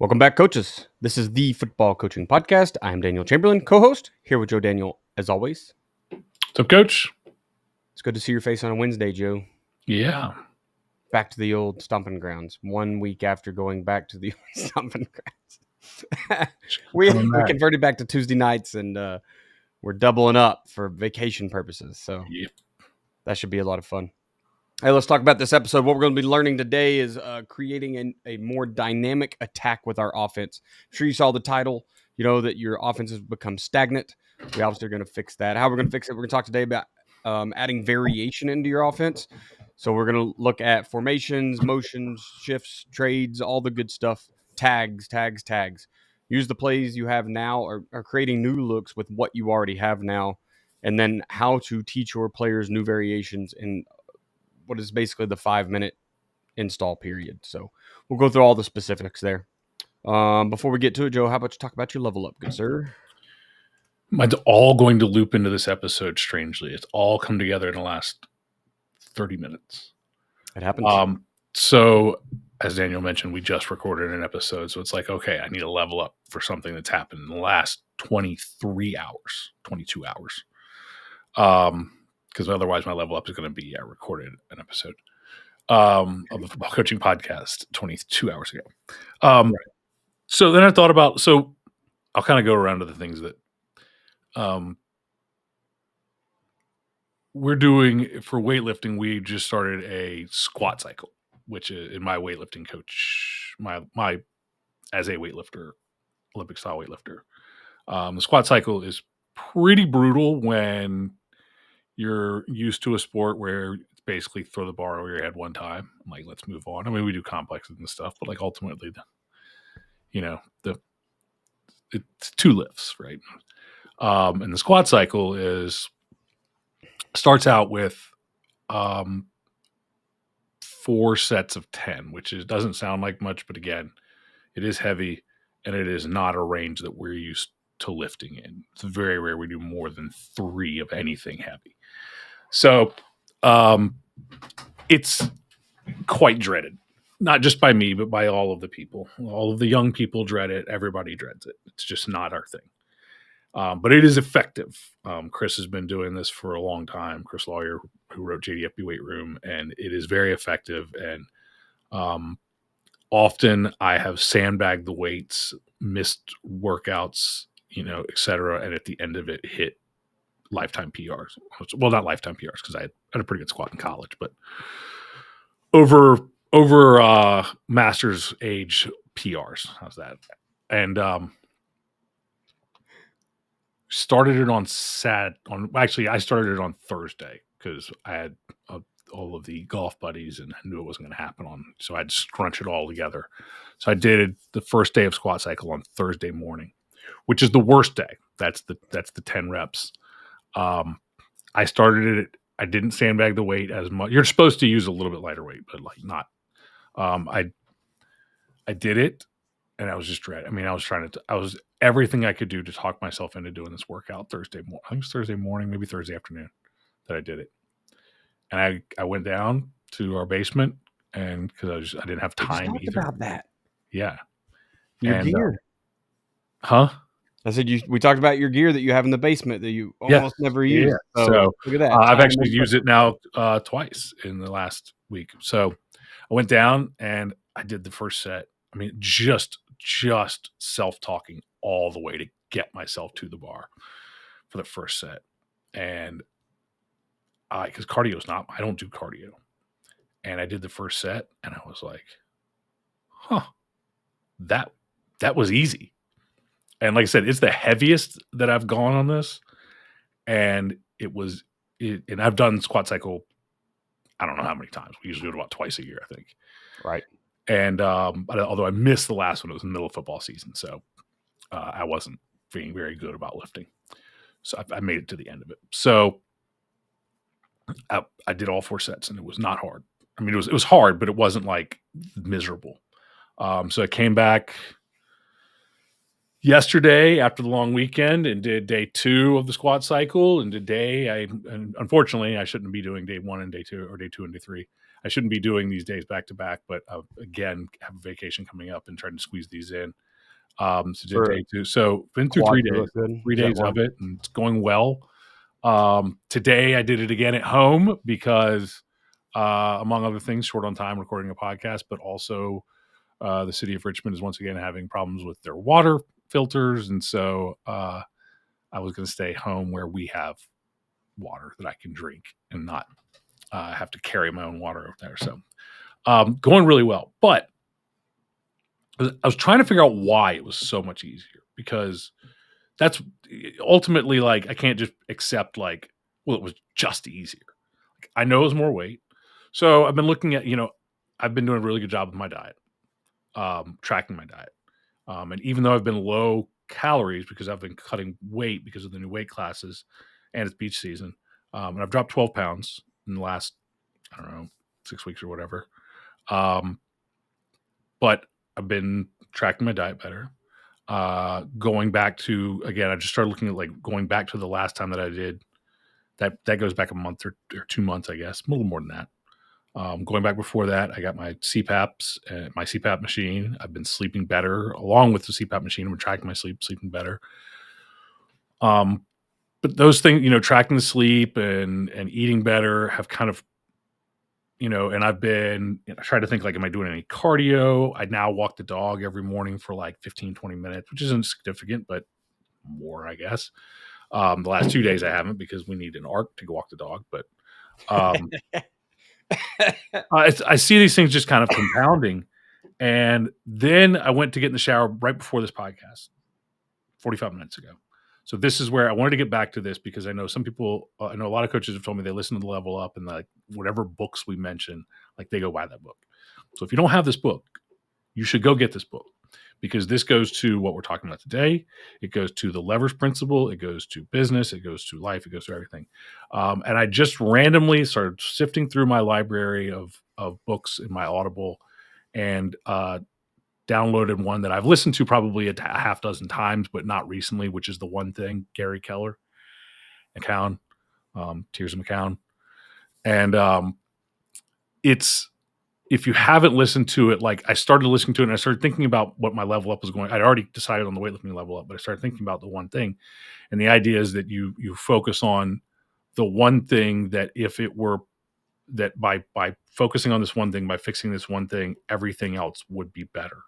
Welcome back, coaches. This is the Football Coaching Podcast. I'm Daniel Chamberlain, co-host, here with Joe Daniel, as always. What's up, Coach? It's good to see your face on a Wednesday, Joe. Yeah. Back to the old stomping grounds. 1 week after going back to the old stomping grounds. we converted back to Tuesday nights, and we're doubling up for vacation purposes. So That should be a lot of fun. Hey, let's talk about this episode. What we're going to be learning today is creating a more dynamic attack with our offense. I'm sure you saw the title. You know that your offense has become stagnant. We obviously are going to fix that. How we're going to fix it, we're going to talk today about adding variation into your offense. So we're going to look at formations, motions, shifts, trades, all the good stuff, tags. Use the plays you have now or creating new looks with what you already have now, and then how to teach your players new variations in what is basically the 5-minute install period. So we'll go through all the specifics there. Before we get to it, Joe, how about you talk about your level up, good sir? Mine's all going to loop into this episode, strangely. It's all come together in the last 30 minutes. It happens. So, as Daniel mentioned, we just recorded an episode. So it's like, okay, I need to level up for something that's happened in the last 22 hours. Because otherwise my level up is going to be, I recorded an episode of the Football Coaching Podcast 22 hours ago. Right. So then I thought about, so I'll kind of go around to the things that we're doing for weightlifting. We just started a squat cycle, which is in my weightlifting coach, my as a weightlifter, Olympic style weightlifter. The squat cycle is pretty brutal when you're used to a sport where it's basically throw the bar over your head one time. I'm like, let's move on. I mean, we do complexes and stuff, but like ultimately, it's two lifts, right? And the squat cycle starts out with 4 sets of 10, which doesn't sound like much, but again, it is heavy and it is not a range that we're used to lifting in. It's very rare we do more than 3 of anything heavy. So it's quite dreaded, not just by me, but by all of the people. All of the young people dread it. Everybody dreads it. It's just not our thing. But it is effective. Chris has been doing this for a long time. Chris Lawyer, who wrote JDFB Weight Room, and it is very effective. And often I have sandbagged the weights, missed workouts, et cetera, and at the end of it hit lifetime PRs. Well, not lifetime PRs because I had a pretty good squat in college, but over master's age PRs. How's that? And started it on I started it on Thursday because I had all of the golf buddies and I knew it wasn't going to happen so I'd scrunch it all together. So I did the first day of squat cycle on Thursday morning, which is the worst day. That's the 10 reps. I started it. I didn't sandbag the weight as much. You're supposed to use a little bit lighter weight, but like not. I did it, and I was just dreading. I mean, I was everything I could do to talk myself into doing this workout Thursday morning. I think it was Thursday morning, maybe Thursday afternoon that I did it. And I went down to our basement, and because I didn't have time either. About that, yeah, your gear, huh? I said we talked about your gear that you have in the basement that you almost never use. Yeah. So look at that. I've actually used it now twice in the last week. So I went down and I did the first set. I mean, just self-talking all the way to get myself to the bar for the first set. And because cardio is I don't do cardio. And I did the first set and I was like, that was easy. And like I said, it's the heaviest that I've gone on this. And and I've done squat cycle, I don't know how many times. We usually do it about twice a year, I think. Right. And although I missed the last one, it was in the middle of football season. So I wasn't being very good about lifting. So I made it to the end of it. So I did all 4 sets and it was not hard. I mean, it was hard, but it wasn't like miserable. So I came back yesterday after the long weekend and did day 2 of the squat cycle. And today, and unfortunately, I shouldn't be doing day 1 and day 2 or day 2 and day 3. I shouldn't be doing these days back to back, but again, have a vacation coming up and trying to squeeze these in. So did day 2. So been through 3 days, 3 days of it, and it's going well. Today I did it again at home because, among other things, short on time recording a podcast, but also the city of Richmond is once again having problems with their water filters. And so I was going to stay home where we have water that I can drink and not have to carry my own water over there. So going really well. But I was trying to figure out why it was so much easier, because that's ultimately, like, I can't just accept, like, well, it was just easier. Like, I know it was more weight. So I've been looking at, I've been doing a really good job with my diet, tracking my diet. And even though I've been low calories because I've been cutting weight because of the new weight classes and it's beach season, and I've dropped 12 pounds in the last, I don't know, 6 weeks or whatever. But I've been tracking my diet better. Going back to, again, I just started looking at, like, going back to the last time that I did that goes back a month or 2 months, I guess, a little more than that. Going back before that, I got my CPAPs and my CPAP machine. I've been sleeping better along with the CPAP machine. I'm tracking my sleeping better. But those things, tracking the sleep and eating better have kind of, and I've been trying to think, like, am I doing any cardio? I now walk the dog every morning for like 15, 20 minutes, which isn't significant, but more, I guess. The last 2 days I haven't because we need an arc to go walk the dog. But I see these things just kind of compounding. And then I went to get in the shower right before this podcast, 45 minutes ago. So this is where I wanted to get back to this, because I know some people, I know a lot of coaches have told me they listen to the Level Up and, like, whatever books we mention, like, they go buy that book. So if you don't have this book, you should go get this book, because this goes to what we're talking about today. It goes to the levers principle. It goes to business. It goes to life. It goes to everything. And I just randomly started sifting through my library of books in my Audible, and downloaded one that I've listened to probably a half dozen times, but not recently, which is The One Thing, Gary Keller, McCown, Tears of McCown. And it's, if you haven't listened to it, like, I started listening to it and I started thinking about what my level up was going. I'd already decided on the weightlifting level up, but I started thinking about The One Thing. And the idea is that you focus on the one thing, that if it were that by focusing on this one thing, by fixing this one thing, everything else would be better.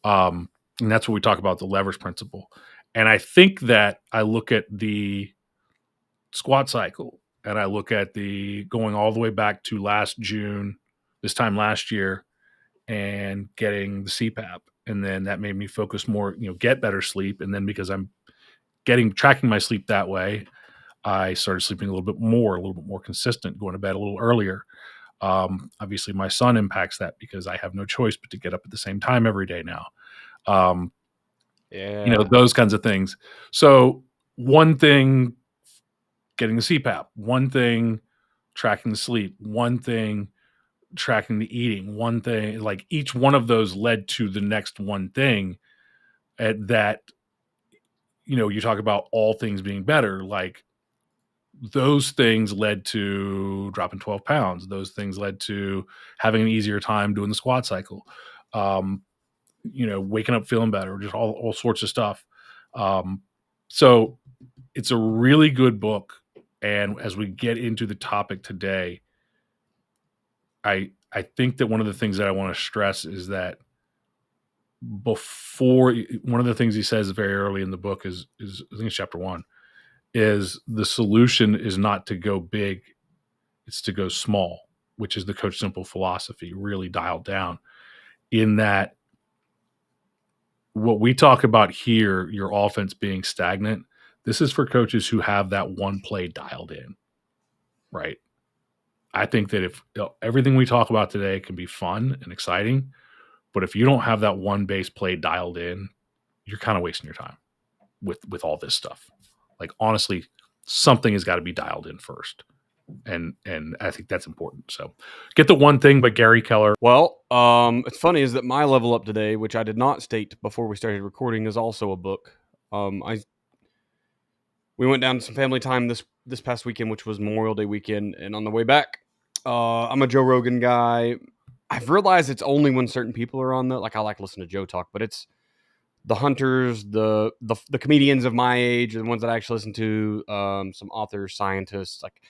And that's what we talk about, the levers principle. And I think that I look at the squat cycle and I look at the going all the way back to last June, this time last year, and getting the CPAP. And then that made me focus more, get better sleep. And then because I'm tracking my sleep that way, I started sleeping a little bit more consistent, going to bed a little earlier. Obviously my son impacts that because I have no choice but to get up at the same time every day now. Those kinds of things. So one thing, getting the CPAP, one thing, tracking the sleep, one thing, tracking the eating, one thing, like, each one of those led to the next one thing that, you talk about all things being better, like, those things led to dropping 12 pounds. Those things led to having an easier time doing the squat cycle. Waking up feeling better, just all sorts of stuff. So it's a really good book. And as we get into the topic today, I think that one of the things that I want to stress is that one of the things he says very early in the book is I think it's chapter 1, is the solution is not to go big, it's to go small, which is the Coach Simple philosophy, really dialed down, in that what we talk about here, your offense being stagnant, this is for coaches who have that one play dialed in, right? I think that if everything we talk about today can be fun and exciting, but if you don't have that one base play dialed in, you're kind of wasting your time with all this stuff. Like, honestly, something has got to be dialed in first. And I think that's important. So get The One Thing by Gary Keller. Well, it's funny is that my level up today, which I did not state before we started recording, is also a book. We went down to some family time this past weekend, which was Memorial Day weekend, and on the way back, I'm a Joe Rogan guy. I've realized it's only when certain people are on like I like listening to Joe talk, but it's the hunters, the comedians of my age, the ones that I actually listen to, some authors, scientists. Like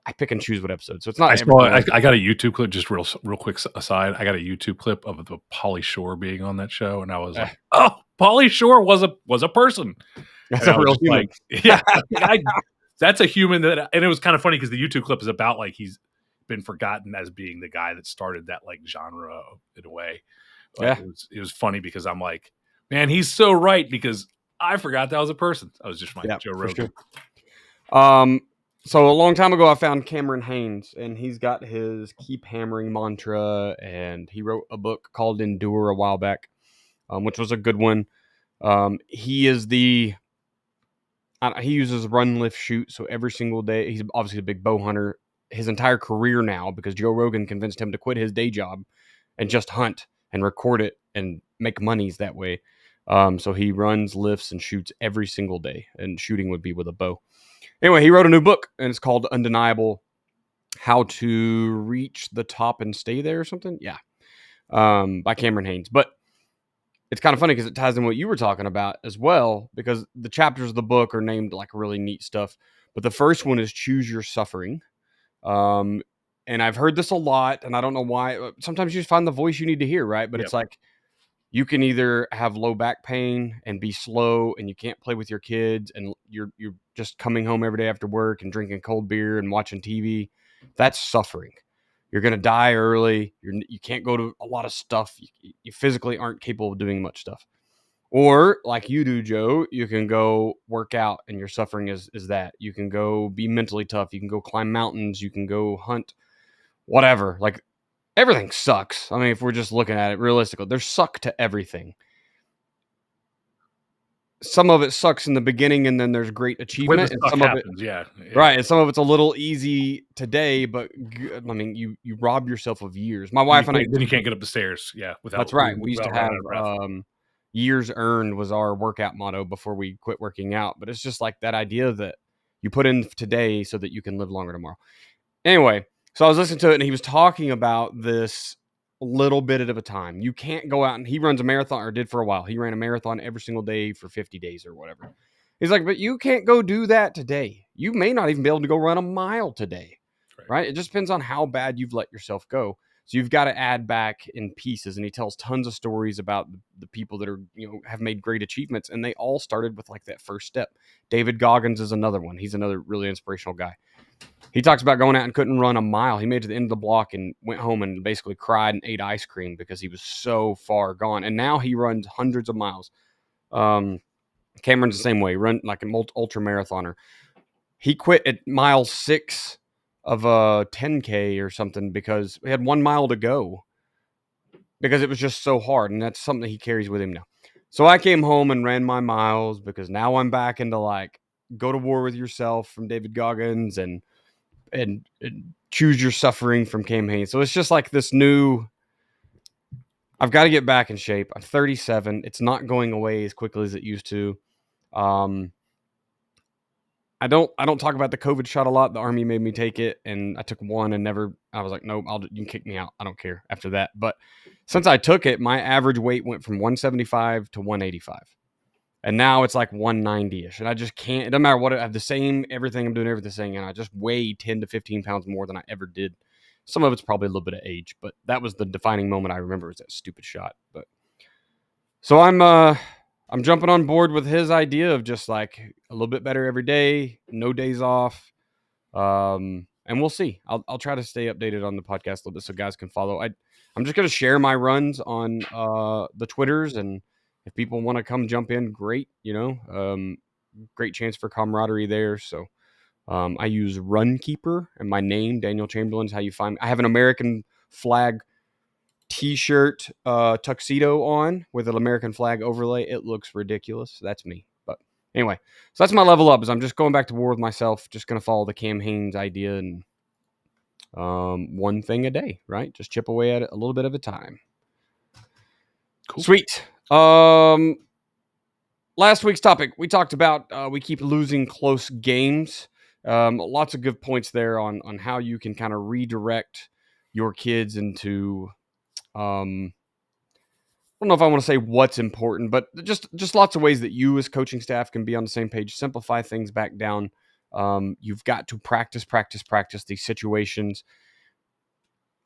I pick and choose what episodes. So it's not. I got a YouTube clip. Just real quick aside. I got a YouTube clip of the Pauly Shore being on that show, and I was like, "Oh, Pauly Shore was a person. That's a real human." Like, yeah, that's a human that. And it was kind of funny because the YouTube clip is about like he's been forgotten as being the guy that started that like genre in a way. But yeah, it was funny because I'm like, man, he's so right because I forgot that was a person. I was just my Joe Rogan. Sure. So a long time ago, I found Cameron Hanes, and he's got his keep hammering mantra, and he wrote a book called Endure a while back, which was a good one. He is he uses run, lift, shoot. So every single day, he's obviously a big bow hunter. His entire career now, because Joe Rogan convinced him to quit his day job and just hunt and record it and make monies that way. So he runs, lifts, and shoots every single day, and shooting would be with a bow. Anyway, he wrote a new book, and it's called Undeniable: How to Reach the Top and Stay There, or something. Yeah, by Cameron Hanes. But it's kind of funny because it ties in what you were talking about as well, because the chapters of the book are named like really neat stuff. But the first one is Choose Your Suffering. And I've heard this a lot, and I don't know why. Sometimes you just find the voice you need to hear, right? But It's like you can either have low back pain and be slow, and you can't play with your kids, and you're just coming home every day after work and drinking cold beer and watching TV. That's suffering. You're going to die early. You can't go to a lot of stuff. You physically aren't capable of doing much stuff. Or like you do, Joe, you can go work out, and your suffering is that. You can go be mentally tough. You can go climb mountains. You can go hunt, whatever. Like everything sucks. I mean, if we're just looking at it realistically, there's suck to everything. Some of it sucks in the beginning, and then there's great achievement, and some happens, of it, right? And some of it's a little easy today, but I mean, you rob yourself of years. My wife and I, then you can't get up the stairs, without. That's right. We used to have years earned was our workout motto before we quit working out. But it's just like that idea that you put in today so that you can live longer tomorrow. Anyway, so I was listening to it, and he was talking about this little bit at a time. You can't go out, and he runs a marathon, or did for a while. He ran a marathon every single day for 50 days or whatever. He's like, but you can't go do that today. You may not even be able to go run a mile today, right? It just depends on how bad you've let yourself go. So you've got to add back in pieces. And he tells tons of stories about the people that are, have made great achievements. And they all started with like that first step. David Goggins is another one. He's another really inspirational guy. He talks about going out and couldn't run a mile. He made it to the end of the block and went home and basically cried and ate ice cream because he was so far gone. And now he runs hundreds of miles. Cameron's the same way. He run like an ultra marathoner. He quit at mile 6 of a 10K or something because we had 1 mile to go because it was just so hard. And that's something that he carries with him now. So I came home and ran my miles because now I'm back into like Go to War with Yourself from David Goggins and Choose Your Suffering from Cam Hanes. So it's just like this new, I've got to get back in shape. I'm 37. It's not going away as quickly as it used to. I don't talk about the COVID shot a lot. The Army made me take it, and I took one and I was like, nope, you can kick me out. I don't care after that. But since I took it, my average weight went from 175 to 185. And now it's like 190-ish. And I just can't, it doesn't matter what, I have the same, everything, I'm doing everything. And I just weigh 10 to 15 pounds more than I ever did. Some of it's probably a little bit of age, but that was the defining moment I remember, was that stupid shot. But so I'm jumping on board with his idea of just like a little bit better every day, no days off. And we'll see. I'll try to stay updated on the podcast a little bit so guys can follow. I'm just going to share my runs on the Twitters, and if people want to come jump in, great, great chance for camaraderie there. So I use Runkeeper, and my name, Daniel Chamberlain, is how you find me. I have an American flag t-shirt tuxedo on with an American flag overlay. It looks ridiculous. That's me. But anyway, so that's my level up, is I'm just going back to war with myself, just going to follow the Cam Hanes idea, and one thing a day, right? Just chip away at it a little bit at a time. Cool. Sweet. Last week's topic, we talked about we keep losing close games. Lots of good points there on how you can kind of redirect your kids into, I don't know if I want to say what's important, but just lots of ways that you as coaching staff can be on the same page, simplify things back down. You've got to practice these situations,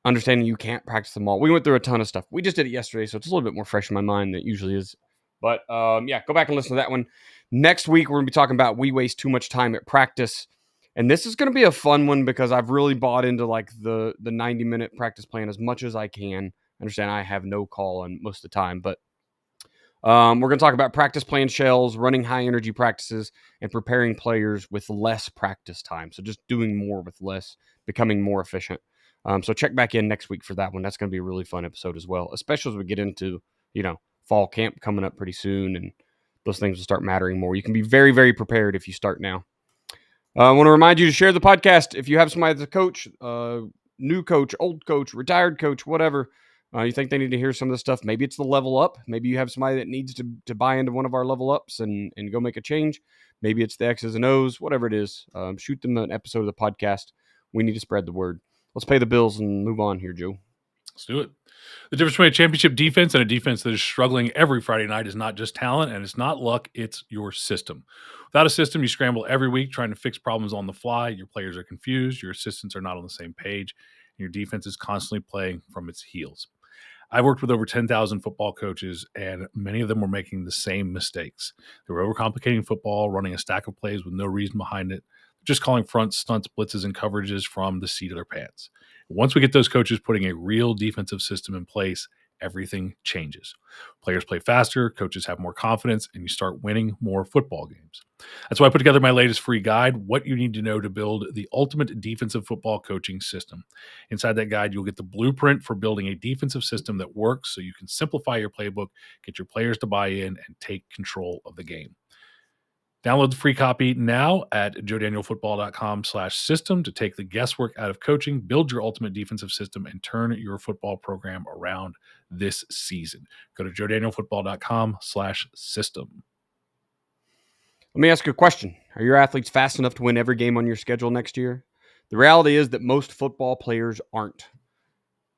understanding you can't practice them all. We went through a ton of stuff. We just did it yesterday, so it's a little bit more fresh in my mind than it usually is. But yeah, go back and listen to that one. Next week, we're going to be talking about we waste too much time at practice. And this is going to be a fun one because I've really bought into like the 90-minute practice plan as much as I can. I understand I have no call on most of the time, but we're going to talk about practice plan shells, running high energy practices, and preparing players with less practice time. So just doing more with less, becoming more efficient. So check back in next week for that one. That's going to be a really fun episode as well, especially as we get into, fall camp coming up pretty soon, and those things will start mattering more. You can be very, very prepared if you start now. I want to remind you to share the podcast. If you have somebody that's a coach, new coach, old coach, retired coach, whatever, you think they need to hear some of this stuff. Maybe it's the level up. Maybe you have somebody that needs to buy into one of our level ups and go make a change. Maybe it's the X's and O's, whatever it is. Shoot them an episode of the podcast. We need to spread the word. Let's pay the bills and move on here, Joe. Let's do it. The difference between a championship defense and a defense that is struggling every Friday night is not just talent, and it's not luck, it's your system. Without a system, you scramble every week trying to fix problems on the fly. Your players are confused, your assistants are not on the same page, and your defense is constantly playing from its heels. I've worked with over 10,000 football coaches, and many of them were making the same mistakes. They were overcomplicating football, running a stack of plays with no reason behind it, just calling fronts, stunts, blitzes, and coverages from the seat of their pants. Once we get those coaches putting a real defensive system in place, everything changes. Players play faster, coaches have more confidence, and you start winning more football games. That's why I put together my latest free guide, What You Need to Know to Build the Ultimate Defensive Football Coaching System. Inside that guide, you'll get the blueprint for building a defensive system that works so you can simplify your playbook, get your players to buy in, and take control of the game. Download the free copy now at joedanielfootball.com/system to take the guesswork out of coaching, build your ultimate defensive system, and turn your football program around this season. Go to joedanielfootball.com/system. Let me ask you a question. Are your athletes fast enough to win every game on your schedule next year? The reality is that most football players aren't.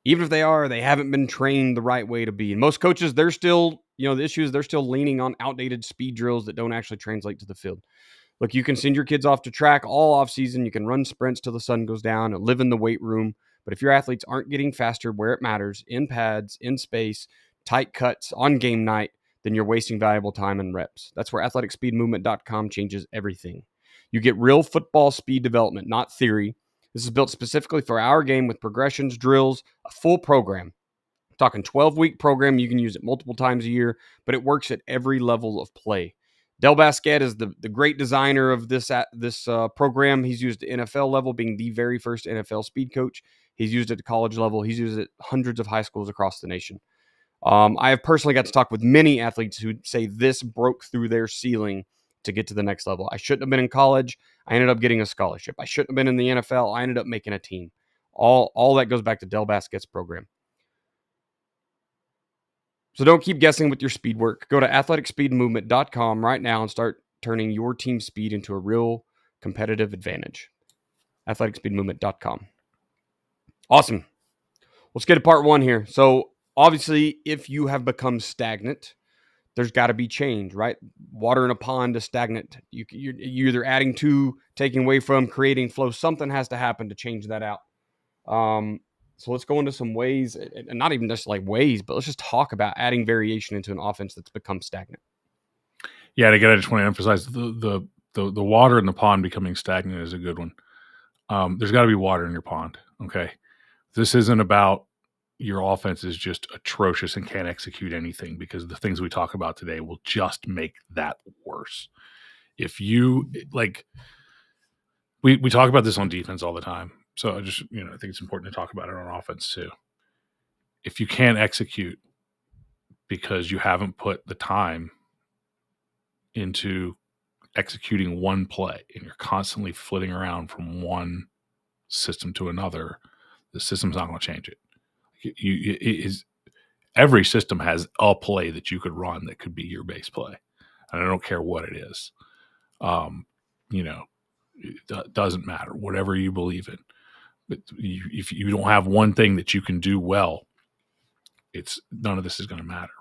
Even if they are, they haven't been trained the right way to be. And most coaches, they're still, the issue is they're still leaning on outdated speed drills that don't actually translate to the field. Look, you can send your kids off to track all off season. You can run sprints till the sun goes down and live in the weight room. But if your athletes aren't getting faster where it matters, in pads, in space, tight cuts, on game night, then you're wasting valuable time and reps. That's where athleticspeedmovement.com changes everything. You get real football speed development, not theory. This is built specifically for our game with progressions, drills, a full program. I'm talking 12-week program. You can use it multiple times a year, but it works at every level of play. Del Basquet is the great designer of this program. He's used at NFL level, being the very first NFL speed coach. He's used it at the college level. He's used it at hundreds of high schools across the nation. I have personally got to talk with many athletes who say this broke through their ceiling to get to the next level. I shouldn't have been in college. I ended up getting a scholarship. I shouldn't have been in the NFL. I ended up making a team. All that goes back to Del Basquet's program. So don't keep guessing with your speed work. Go to athleticspeedmovement.com right now and start turning your team speed into a real competitive advantage. athleticspeedmovement.com. Awesome. Let's get to part one here. So obviously, if you have become stagnant, there's got to be change, right? Water in a pond is stagnant. You're either adding to, taking away from, creating flow. Something has to happen to change that out. So let's go into some ways, and not even just like ways, but let's just talk about adding variation into an offense that's become stagnant. Yeah, and again, I just want to emphasize the water in the pond becoming stagnant is a good one. There's got to be water in your pond, okay? This isn't about your offense is just atrocious and can't execute anything, because the things we talk about today will just make that worse. If you we talk about this on defense all the time. So I just, I think it's important to talk about it on offense too. If you can't execute because you haven't put the time into executing one play and you're constantly flitting around from one system to another, the system's not going to change it. Every system has a play that you could run that could be your base play. And I don't care what it is. It doesn't matter, whatever you believe in. But if you don't have one thing that you can do well, none of this is going to matter.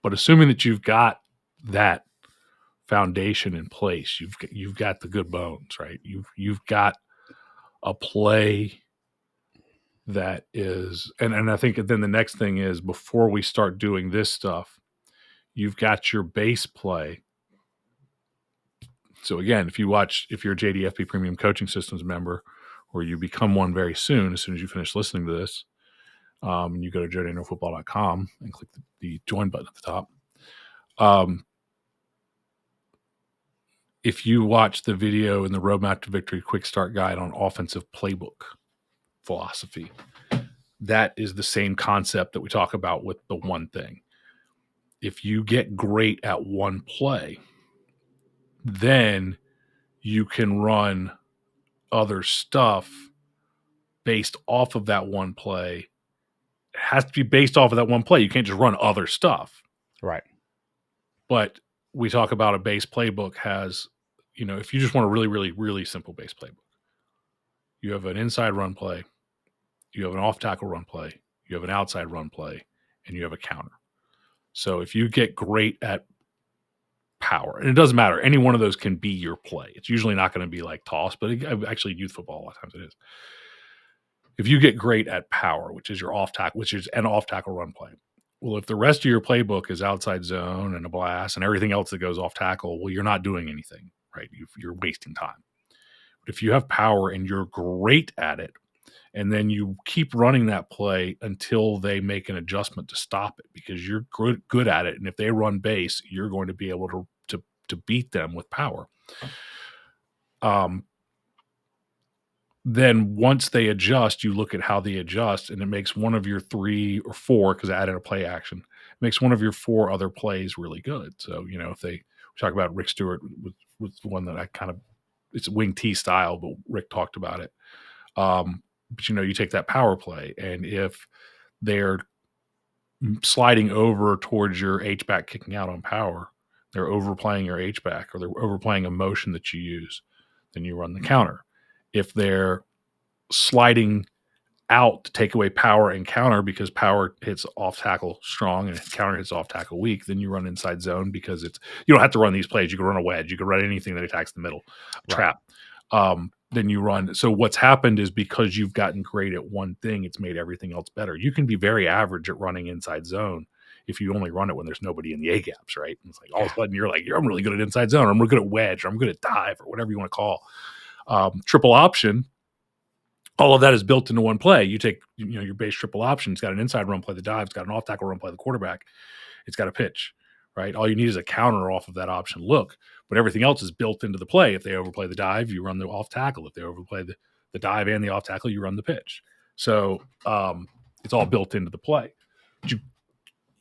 But assuming that you've got that foundation in place, you've got the good bones, right? You've got a play that is, and I think then the next thing is, before we start doing this stuff, you've got your base play. So again, if you're a JDFP Premium Coaching Systems member, or you become one very soon, as soon as you finish listening to this, and you go to joedanielfootball.com and click the join button at the top. If you watch the video in the Roadmap to Victory Quick Start Guide on offensive playbook philosophy, that is the same concept that we talk about with the one thing. If you get great at one play, then you can run other stuff based off of that one play. It has to be based off of that one play. You can't just run other stuff. Right. But we talk about a base playbook has, if you just want a really, really, really simple base playbook, you have an inside run play, you have an off tackle run play, you have an outside run play, and you have a counter. So if you get great at power, and it doesn't matter, any one of those can be your play. It's usually not going to be like toss, but actually youth football, a lot of times it is. If you get great at power, which is your off tackle, which is an off tackle run play. Well, if the rest of your playbook is outside zone and a blast and everything else that goes off tackle, well, you're not doing anything, right? You're wasting time. But if you have power and you're great at it, and then you keep running that play until they make an adjustment to stop it, because you're good at it. And if they run base, you're going to be able to beat them with power. Then once they adjust, you look at how they adjust, and it makes one of your 3 or 4, because I added a play action, it makes one of your 4 other plays really good. So, if we talk about Rick Stewart was one that I kind of, it's a wing T style, but Rick talked about it. But you take that power play, and if they're sliding over towards your H-back kicking out on power, they're overplaying your H-back, or they're overplaying a motion that you use, then you run the counter. If they're sliding out to take away power and counter, because power hits off tackle strong and counter hits off tackle weak, then you run inside zone, because you don't have to run these plays. You can run a wedge. You can run anything that attacks the middle, trap. Then you run. So what's happened is, because you've gotten great at one thing, it's made everything else better. You can be very average at running inside zone if you only run it when there's nobody in the A gaps, right? And it's like all of a sudden you're like, I'm really good at inside zone, or I'm really good at wedge, or I'm good at dive, or whatever you want to call. Triple option, all of that is built into one play. You take your base triple option. It's got an inside run play, the dive. It's got an off tackle run play, the quarterback. It's got a pitch, right? All you need is a counter off of that option look, but everything else is built into the play. If they overplay the dive, you run the off tackle. If they overplay the dive and the off tackle, you run the pitch. So it's all built into the play. But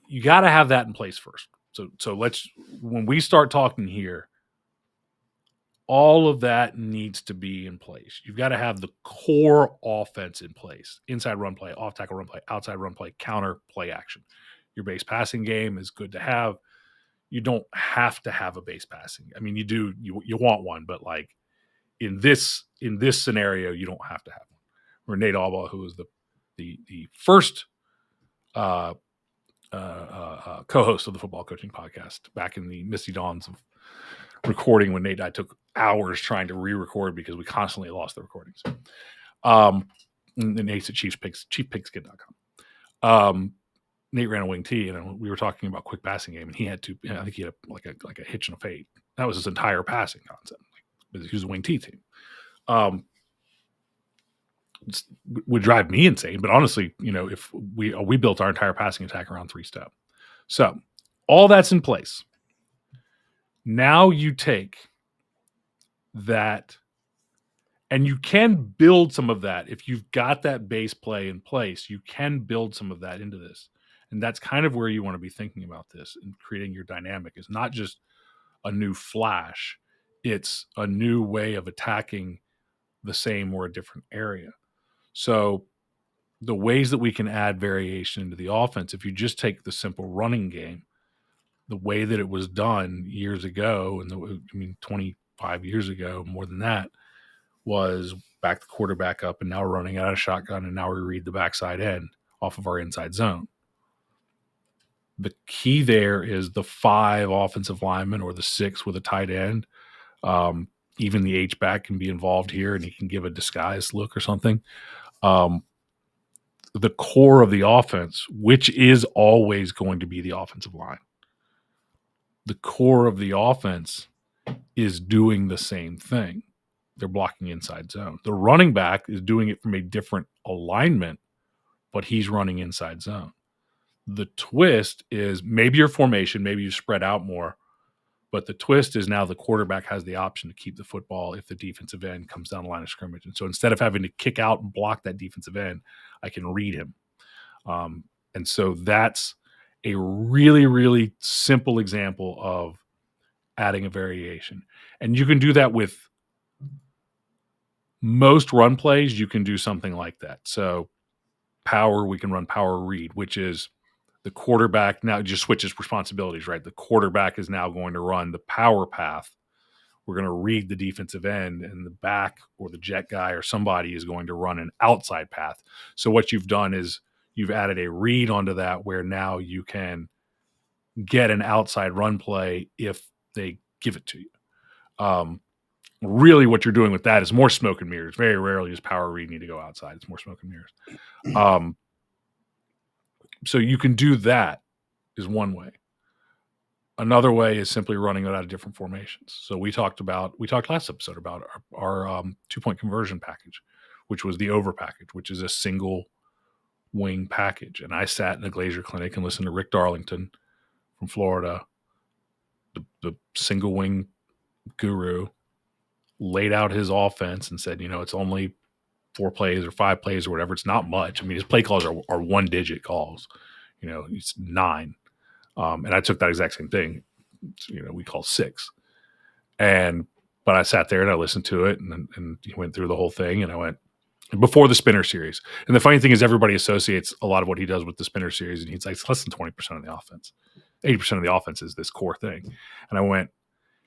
you got to have that in place first. So when we start talking here, all of that needs to be in place. You've got to have the core offense in place. Inside run play, off tackle run play, outside run play, counter, play action. Your base passing game is good to have. You don't have to have a base passing. I mean, you do, you want one, but like in this scenario, you don't have to have one. Or Nate Albaugh, who was the first co-host of the Football Coaching Podcast back in the misty dawns of recording, when Nate and I took hours trying to re-record because we constantly lost the recordings. And Nate's at chiefpigskin.com. Nate ran a wing T, and we were talking about quick passing game, and he had I think he had like a hitch and a fade. That was his entire passing concept. He was a wing T team. Would drive me insane, but honestly, if we built our entire passing attack around 3-step. So all that's in place. Now you take that, and you can build some of that. If you've got that base play in place, you can build some of that into this. And that's kind of where you want to be thinking about this and creating your dynamic. Is not just a new flash. It's a new way of attacking the same or a different area. So the ways that we can add variation into the offense, if you just take the simple running game, the way that it was done years ago, and 25 years ago, more than that, was back the quarterback up, and now we're running out of shotgun, and now we read the backside end off of our inside zone. The key there is the 5 offensive linemen or the 6 with a tight end. Even the H-back can be involved here, and he can give a disguised look or something. The core of the offense, which is always going to be the offensive line, the core of the offense is doing the same thing. They're blocking inside zone. The running back is doing it from a different alignment, but he's running inside zone. The twist is maybe your formation, maybe you spread out more, but the twist is now the quarterback has the option to keep the football if the defensive end comes down the line of scrimmage. And so instead of having to kick out and block that defensive end, I can read him. And so that's a really, really simple example of adding a variation. And you can do that with most run plays. You can do something like that. So power, we can run power read, which is the quarterback now just switches responsibilities, right? The quarterback is now going to run the power path. We're going to read the defensive end, and the back or the jet guy or somebody is going to run an outside path. So what you've done is you've added a read onto that where now you can get an outside run play if they give it to you. Really what you're doing with that is more smoke and mirrors. Very rarely does power read need to go outside. It's more smoke and mirrors. So you can do that is one way. Another way is simply running it out of different formations. So we talked last episode about our 2-point conversion package, which was the over package, which is a single wing package. And I sat in the Glazier clinic and listened to Rick Darlington from Florida, the single wing guru, laid out his offense and said, it's only 4 plays or 5 plays or whatever. It's not much. I mean, his play calls are 1-digit calls. It's 9. And I took that exact same thing. We call 6. But I sat there and I listened to it and he went through the whole thing. And I went before the spinner series. And the funny thing is everybody associates a lot of what he does with the spinner series. And he's like, it's less than 20% of the offense. 80% of the offense is this core thing. And I went,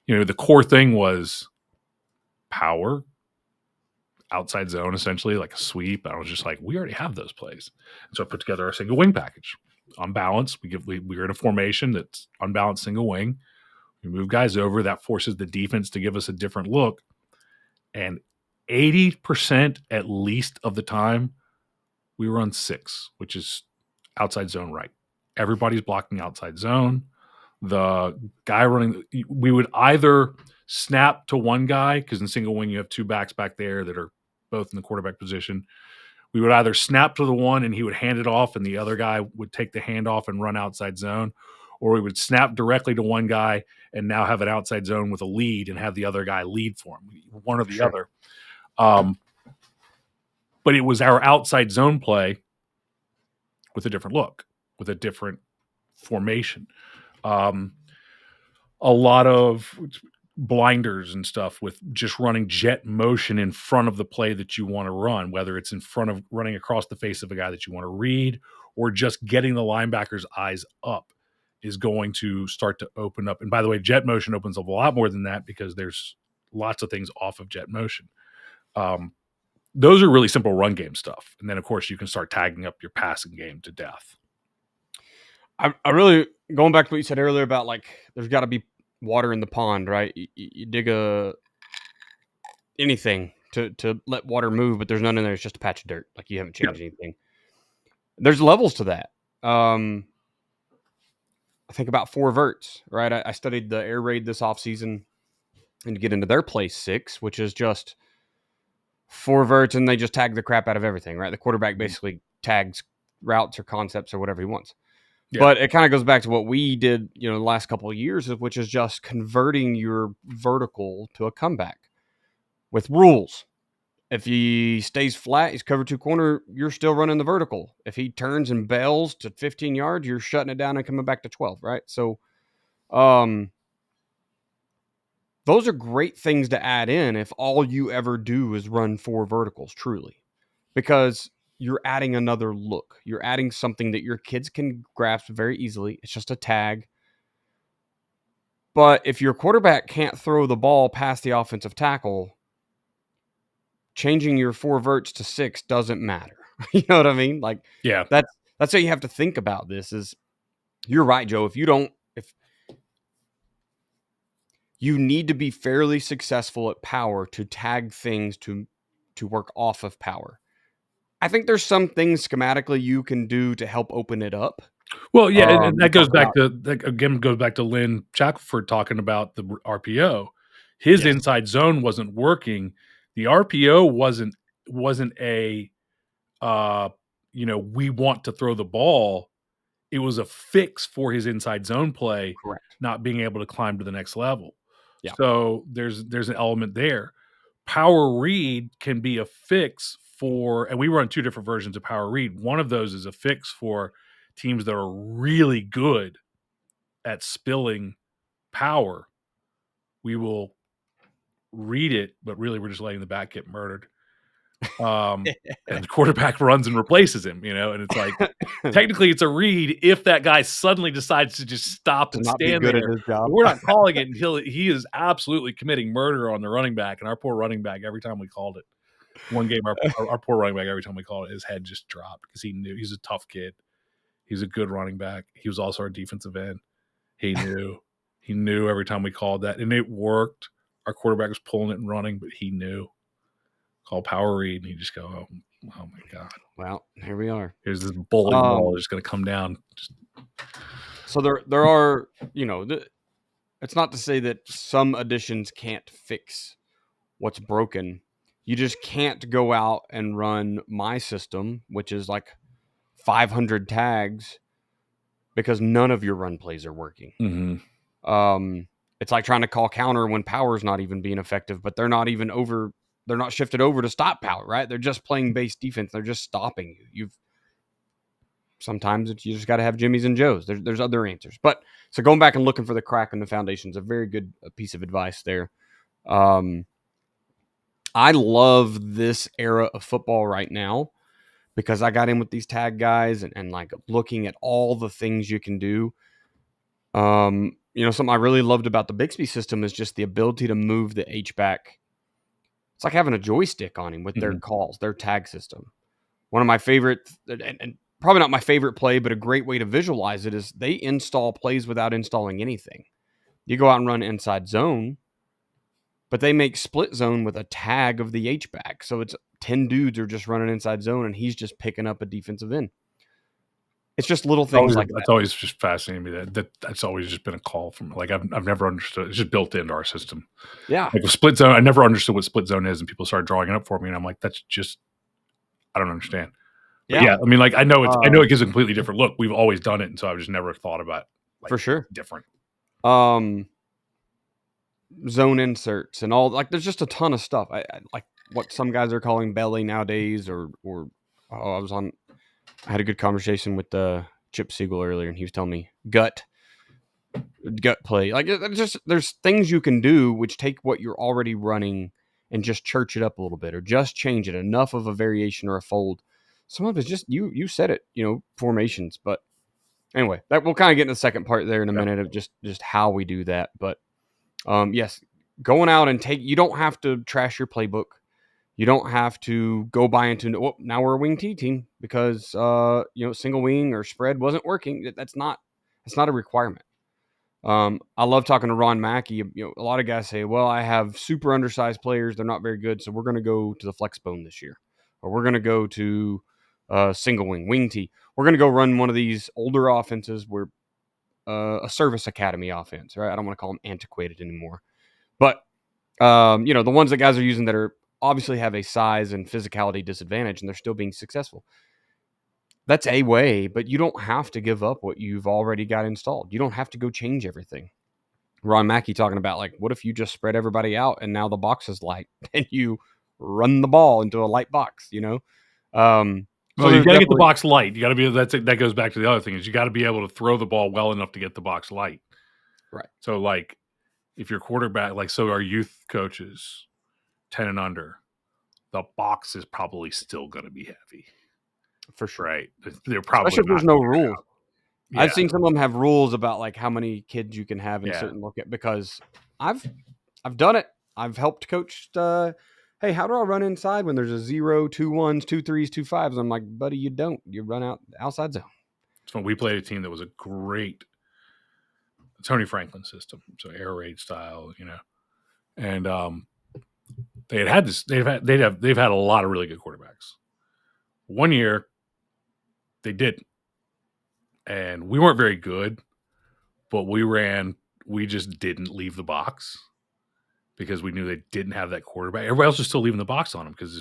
the core thing was power, outside zone, essentially like a sweep. I was just like, we already have those plays. And so I put together a single wing package. Unbalanced. We're in a formation that's unbalanced single wing. We move guys over. That forces the defense to give us a different look. And 80% at least of the time, we run 6, which is outside zone right. Everybody's blocking outside zone. The guy running, we would either snap to one guy, because in single wing you have 2 backs back there that are both in the quarterback position. We would either snap to the one and he would hand it off and the other guy would take the handoff and run outside zone, or we would snap directly to one guy and now have an outside zone with a lead and have the other guy lead for him, one or the other. But it was our outside zone play with a different look, with a different formation. A lot of blinders and stuff with just running jet motion in front of the play that you want to run, whether it's in front of running across the face of a guy that you want to read or just getting the linebacker's eyes up is going to start to open up. And by the way, jet motion opens up a lot more than that because there's lots of things off of jet motion. Those are really simple run game stuff. And then of course you can start tagging up your passing game to death. I really, going back to what you said earlier about like, there's got to be water in the pond, right? You dig anything to let water move, but there's none in there. It's just a patch of dirt. Like you haven't changed anything. There's levels to that. I think about 4 verts, right? I studied the air raid this offseason and to get into their place 6, which is just 4 verts and they just tag the crap out of everything, right? The quarterback basically tags routes or concepts or whatever he wants. Yeah. But it kind of goes back to what we did, the last couple of years, which is just converting your vertical to a comeback with rules. If he stays flat, he's cover 2 corner, you're still running the vertical. If he turns and bails to 15 yards, you're shutting it down and coming back to 12, right? So those are great things to add in if all you ever do is run 4 verticals, truly. Because you're adding another look. You're adding something that your kids can grasp very easily. It's just a tag. But if your quarterback can't throw the ball past the offensive tackle, changing your 4 verts to 6 doesn't matter. You know what I mean? Like, yeah, that's how you have to think about this. Is you're right, Joe. If you need to be fairly successful at power to tag things to work off of power. I think there's some things schematically you can do to help open it up. Well, yeah, and You that goes talk back about, to, that again goes back to Lynn Shackelford talking about the RPO. His yes, inside zone wasn't working. The RPO wasn't a we want to throw the ball. It was a fix for his inside zone play, correct. not being able to climb to the next level. Yeah. So there's an element there. Power read can be a fix for, and we run 2 different versions of power read. One of those is a fix for teams that are really good at spilling power. We will read it, but really we're just letting the back get murdered. And the quarterback runs and replaces him, and it's like, technically it's a read if that guy suddenly decides to just stop To and not be stand good at there. his job. But we're not calling it until he is absolutely committing murder on the running back. And our poor running back, every time we called it, one game, our poor running back, every time we called it, his head just dropped because he knew he's a tough kid. He's a good running back. He was also our defensive end. He knew every time we called that, and it worked. Our quarterback was pulling it and running, but he knew. Call power read, and he just go, oh my God. Well, here we are. Here's this bowling ball that's going to come down. So there are, it's not to say that some additions can't fix what's broken. You just can't go out and run my system, which is like 500 tags, because none of your run plays are working. Mm-hmm. It's like trying to call counter when power's not even being effective, but they're not shifted over to stop power, right? They're just playing base defense. They're just stopping you. Sometimes you just got to have Jimmys and Joes. There's other answers. But so going back and looking for the crack in the foundation is a very good piece of advice there. I love this era of football right now because I got in with these tag guys and like looking at all the things you can do. Something I really loved about the Bixby system is just the ability to move the H-back. It's like having a joystick on him with their calls, their tag system. One of my favorite, and probably not my favorite play, but a great way to visualize it is they install plays without installing anything. You go out and run inside zone, but they make split zone with a tag of the H-back. So it's 10 dudes are just running inside zone, and he's just picking up a defensive end. It's just little things like that. That's always just fascinating me. That's always just been a call from, like, I've never understood. It's just built into our system. Yeah. Like with split zone, I never understood what split zone is, and people started drawing it up for me, and I'm like, that's just, I don't understand. But yeah, I mean, like, I know it gives a completely different look. We've always done it, and so I've just never thought about, like, for sure, different. Zone inserts and all, like, there's just a ton of stuff. I like what some guys are calling belly nowadays, or I had a good conversation with Chip Siegel earlier, and he was telling me gut play. Like, there's things you can do which take what you're already running and just church it up a little bit, or just change it enough of a variation or a fold. Some of it's just you said it, formations. But anyway, that we'll kind of get in the second part there in a minute of just how we do that. But yes, going out and you don't have to trash your playbook. You don't have to go buy into, now we're a wing T team because, single wing or spread wasn't working. That's not a requirement. I love talking to Ron Mackey. A lot of guys say, well, I have super undersized players. They're not very good. So we're going to go to the flex bone this year, or we're going to go to single wing T. We're going to go run one of these older offenses where a service academy offense, right? I don't want to call them antiquated anymore, but the ones that guys are using that are obviously have a size and physicality disadvantage, and they're still being successful. That's a way, but you don't have to give up what you've already got installed. You don't have to go change everything. Ron Mackey talking about, like, what if you just spread everybody out and now the box is light and you run the ball into a light box, Well, you got to get the box light. You got to be, that goes back to the other thing, is you got to be able to throw the ball well enough to get the box light. Right. So, like, if your quarterback, like, so our youth coaches, 10 and under, the box is probably still going to be heavy. For sure. Right. They're probably, especially if there's no rules. Yeah. I've seen some of them have rules about, like, how many kids you can have in certain look at, because I've done it. I've helped coach hey, how do I run inside when there's a 0, 2 1s, 2 3s, 2 5s? I'm like, buddy, you don't. You run outside zone. So we played a team that was a great Tony Franklin system, so air raid style, and they've had a lot of really good quarterbacks. One year they didn't, and we weren't very good, but we just didn't leave the box because we knew they didn't have that quarterback. Everybody else was still leaving the box on them because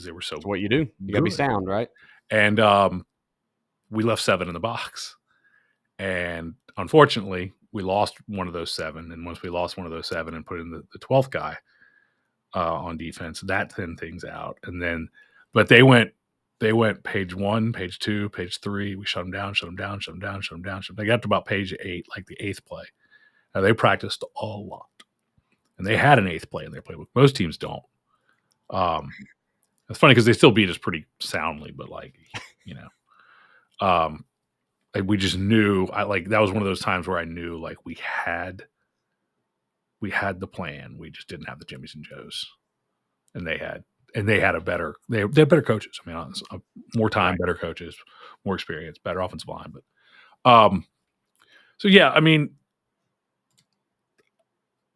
they were so. That's what you do. You got to be sound, right? And we left 7 in the box, and unfortunately, we lost one of those 7. And once we lost one of those 7 and put in the 12th guy on defense, that thinned things out. And then, but they went page 1, page 2, page 3. We shut them down. They got to about page 8, like the 8th play. Now they practiced a lot, and they had an 8th play in their playbook. Most teams don't. It's funny because they still beat us pretty soundly, but we just knew. That was one of those times where I knew we had the plan. We just didn't have the Jimmies and Joes, and they had better coaches. I mean, more time, right. Better coaches, more experience, better offensive line. But so yeah, I mean,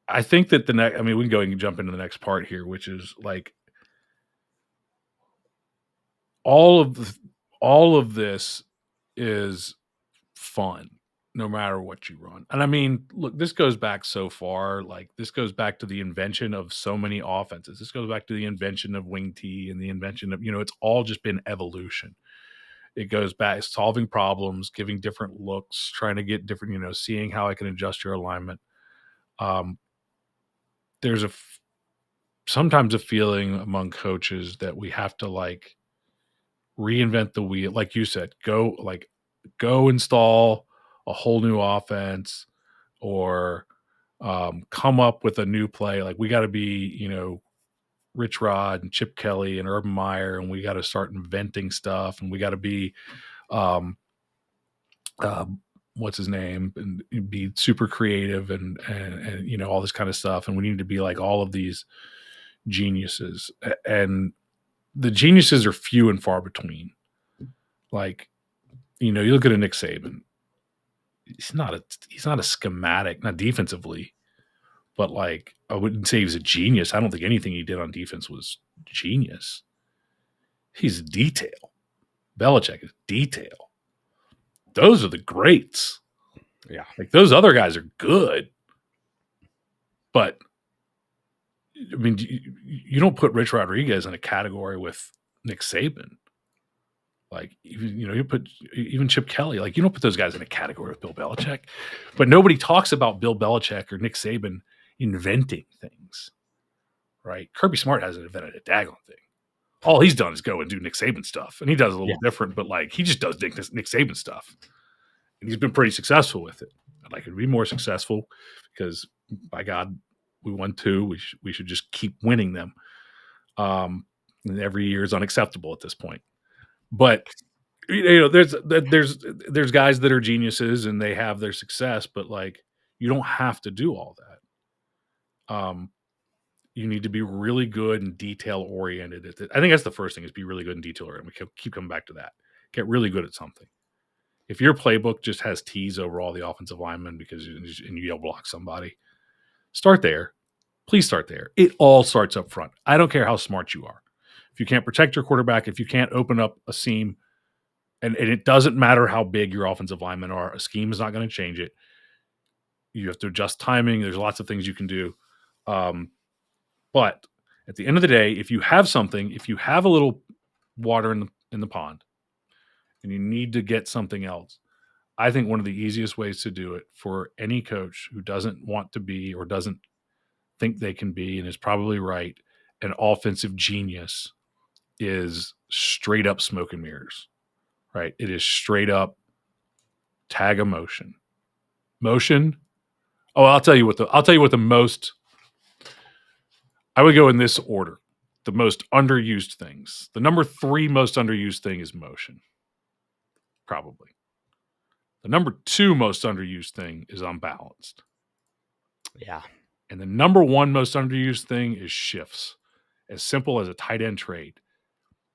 I think that we can go and jump into the next part here, which is all of this is fun no matter what you run. And I mean, look, this goes back so far. This goes back to the invention of so many offenses. This goes back to the invention of wing T and the invention of, it's all just been evolution. It goes back solving problems, giving different looks, trying to get different, seeing how I can adjust your alignment. There's sometimes a feeling among coaches that we have to reinvent the wheel. Like you said, go install a whole new offense or come up with a new play. We got to be, Rich Rod and Chip Kelly and Urban Meyer, and we got to start inventing stuff, and we got to be, what's his name, and be super creative and all this kind of stuff. And we need to be like all of these geniuses, and the geniuses are few and far between. You look at a Nick Saban. He's not a schematic, not defensively, but I wouldn't say he was a genius. I don't think anything he did on defense was genius. He's detail. Belichick is detail. Those are the greats. Yeah. Those other guys are good. But I mean, you don't put Rich Rodriguez in a category with Nick Saban. You put even Chip Kelly, you don't put those guys in a category with Bill Belichick. But nobody talks about Bill Belichick or Nick Saban inventing things, right? Kirby Smart hasn't invented a daggone thing. All he's done is go and do Nick Saban stuff, and he does a little different, but he just does Nick Saban stuff, and he's been pretty successful with it. I'd like it to be more successful because, by God, we won 2. We should just keep winning them. And every year is unacceptable at this point. But there's guys that are geniuses and they have their success, but you don't have to do all that. You need to be really good and detail oriented. I think that's the first thing, is be really good and detail oriented. We keep coming back to that. Get really good at something. If your playbook just has T's over all the offensive linemen because you yell block somebody, start there. Please start there. It all starts up front. I don't care how smart you are. If you can't protect your quarterback, if you can't open up a seam, and it doesn't matter how big your offensive linemen are, a scheme is not going to change it. You have to adjust timing. There's lots of things you can do. But at the end of the day, if you have something, if you have a little water in the pond and you need to get something else, I think one of the easiest ways to do it for any coach who doesn't want to be or doesn't think they can be, and is probably right, an offensive genius, is straight up smoke and mirrors, right? It is straight up tag a motion. Oh, I'll tell you what the most, I would go in this order. The most underused things. The number 3 most underused thing is motion. Probably. The number 2 most underused thing is unbalanced. Yeah. And the number 1 most underused thing is shifts. as simple as a tight end trade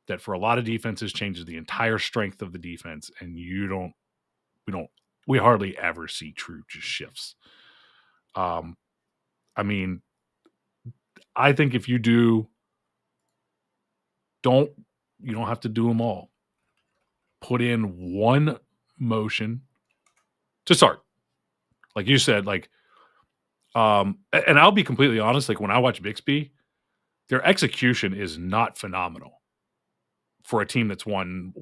that for a lot of defenses changes the entire strength of the defense, and we hardly ever see true just shifts. I mean, I think if you do, you don't have to do them all. Put in one motion to start. Like you said, like, and I'll be completely honest, like when I watch Bixby, their execution is not phenomenal for a team that's won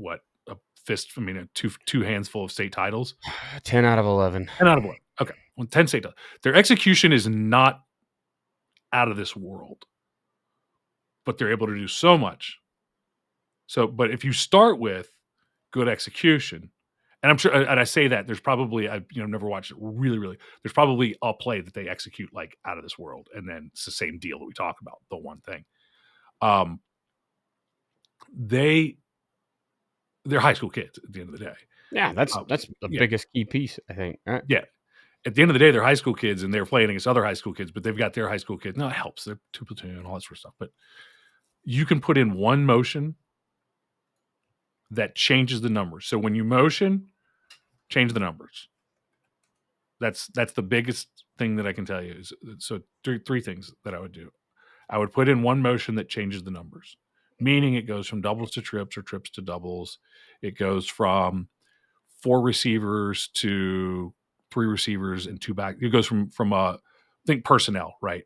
two hands full of state titles. 10 out of 11. 10 out of 11. Okay. 10 state titles. Their execution is not out of this world, but they're able to do so much. So, but if you start with good execution, and I'm sure, and I say that there's probably, I've never watched it really, there's probably a play that they execute like out of this world. And then it's the same deal that we talk about, the one thing. They're high school kids at the end of the day. Yeah, that's the biggest key piece, I think. Right? Yeah. At the end of the day, they're high school kids and they're playing against other high school kids, but they've got their high school kids. No, it helps. They're 2 platoon and all that sort of stuff. But you can put in one motion that changes the numbers. So when you motion, change the numbers. That's the biggest thing that I can tell you. So three things that I would do. I would put in one motion that changes the numbers, meaning it goes from doubles to trips or trips to doubles. It goes from 4 receivers to 3 receivers and 2 back. It goes from think personnel, right?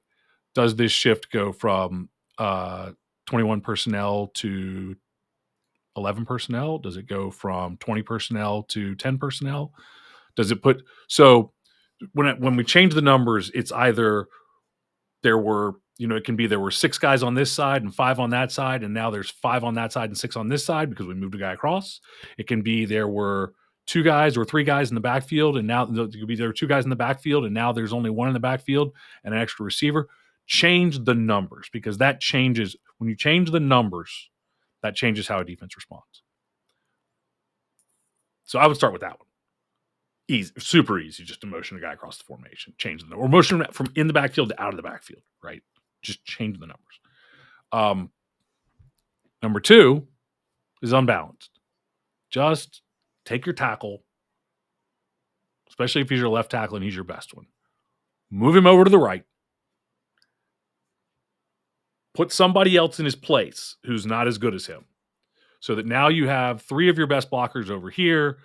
Does this shift go from 21 personnel to 11 personnel? Does it go from 20 personnel to 10 personnel? Does it put so when we change the numbers, it's either there were it can be there were 6 guys on this side and 5 on that side, and now there's 5 on that side and 6 on this side because we moved a guy across. It can be there were 2 guys or 3 guys in the backfield, and now there could be there were 2 guys in the backfield, and now there's only 1 in the backfield and an extra receiver. Change the numbers, because that changes when you change the numbers. That changes how a defense responds. So I would start with that one. Easy, super easy, just to motion a guy across the formation, change the number, or motion from in the backfield to out of the backfield, right? Just change the numbers. Number 2 is unbalanced. Just take your tackle, especially if he's your left tackle and he's your best one. Move him over to the right. Put somebody else in his place who's not as good as him, so that now you have 3 of your best blockers over here,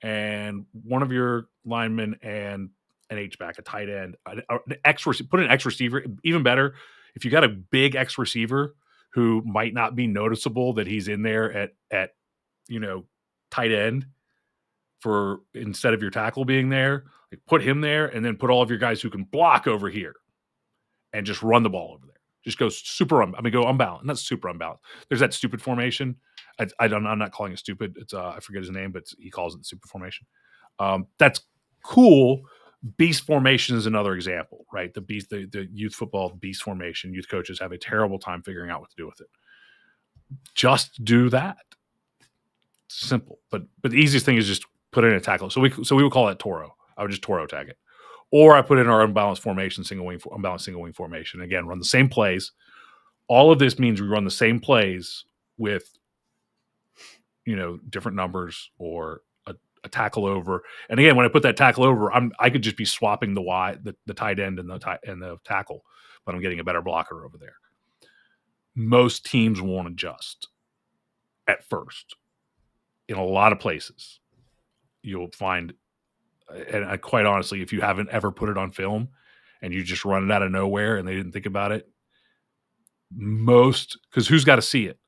and 1 of your linemen and an H-back, a tight end, put an X receiver. Even better, if you got a big X receiver who might not be noticeable that he's in there at tight end for instead of your tackle being there, like put him there, and then put all of your guys who can block over here and just run the ball over there. Just go go unbalanced. Not super unbalanced. There's that stupid formation. I'm not calling it stupid. It's I forget his name, but he calls it the super formation. That's cool. Beast formation is another example, right? The youth football beast formation. Youth coaches have a terrible time figuring out what to do with it. Just do that. Simple, but the easiest thing is just put in a tackle. So we would call that Toro. I would just Toro tag it. Or I put in our unbalanced formation, unbalanced single wing formation. Again, run the same plays. All of this means we run the same plays with, different numbers or a tackle over. And again, when I put that tackle over, I could just be swapping the tight end and the tackle, but I'm getting a better blocker over there. Most teams won't adjust at first. In a lot of places, you'll find. And quite honestly, if you haven't ever put it on film and you just run it out of nowhere and they didn't think about it, because who's got to see it?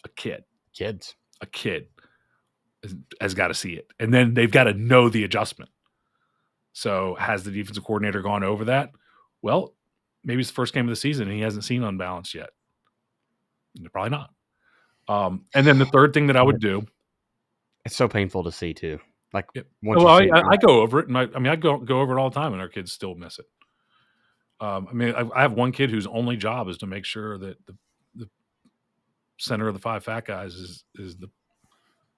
A kid. A kid has got to see it. And then they've got to know the adjustment. So has the defensive coordinator gone over that? Well, maybe it's the first game of the season and he hasn't seen Unbalanced yet. Probably not. And then the third thing that I would do. It's so painful to see too. Like, I go over it, and I go over it all the time, and our kids still miss it. I have one kid whose only job is to make sure that the center of the 5 fat guys is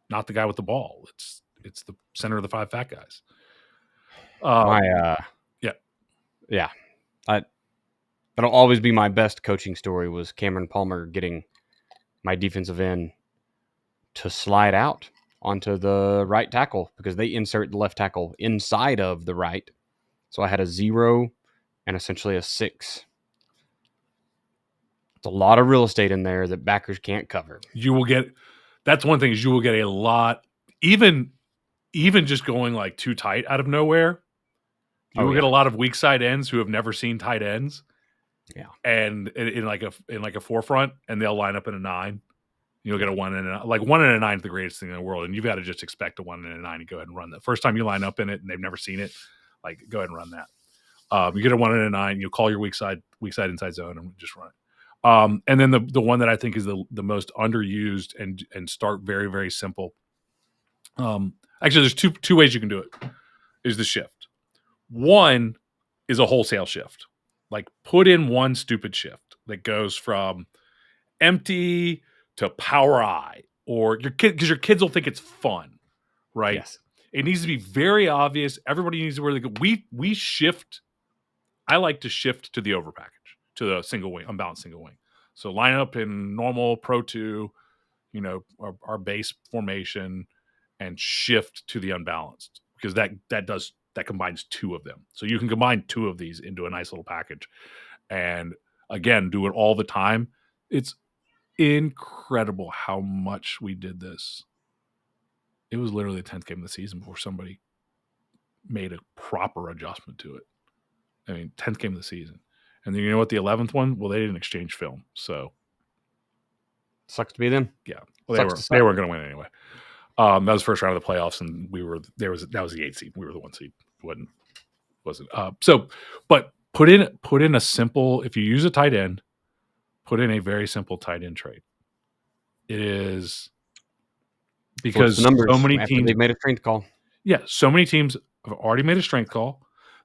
not the guy with the ball. It's the center of the 5 fat guys. that'll always be my best coaching story was Cameron Palmer getting my defensive end to slide out onto the right tackle because they insert the left tackle inside of the right. So I had a 0 and essentially a 6. It's a lot of real estate in there that backers can't cover. You will get, that's one thing, is you will get a lot, even just going like too tight out of nowhere. You will get a lot of weak side ends who have never seen tight ends. Yeah. And in like a forefront, and they'll line up in a 9. You'll get a 1 and a 9. Like 1 and a 9 is the greatest thing in the world. And you've got to just expect a 1 and a 9 and go ahead and run that. First time you line up in it and they've never seen it, like go ahead and run that. You get a 1 and a 9, you'll call your weak side inside zone and just run it. And then the one that I think is the most underused and start very, very simple. Actually, there's two ways you can do it, is the shift. One is a wholesale shift. Like put in one stupid shift that goes from empty to power I, or your kid, because your kids will think it's fun, right? Yes. It needs to be very obvious. Everybody needs to where they go. We shift. I like to shift to the over package, to the single wing, unbalanced single wing. So line up in normal Pro 2, our base formation, and shift to the unbalanced, because that combines 2 of them. So you can combine 2 of these into a nice little package. And again, do it all the time. It's incredible how much we did this. It was literally the 10th game of the season before somebody made a proper adjustment to it. I mean, 10th game of the season. And then you know what, the 11th one? Well, they didn't exchange film. So sucks to be them. Yeah. Well, they weren't going to win anyway. That was the first round of the playoffs, and that was the 8th seed. We were the 1 seed. Wasn't. But put in a simple, if you use a tight end, put in a very simple tight end trade. It is because so many teams, they've made a strength call. Yeah, so many teams have already made a strength call.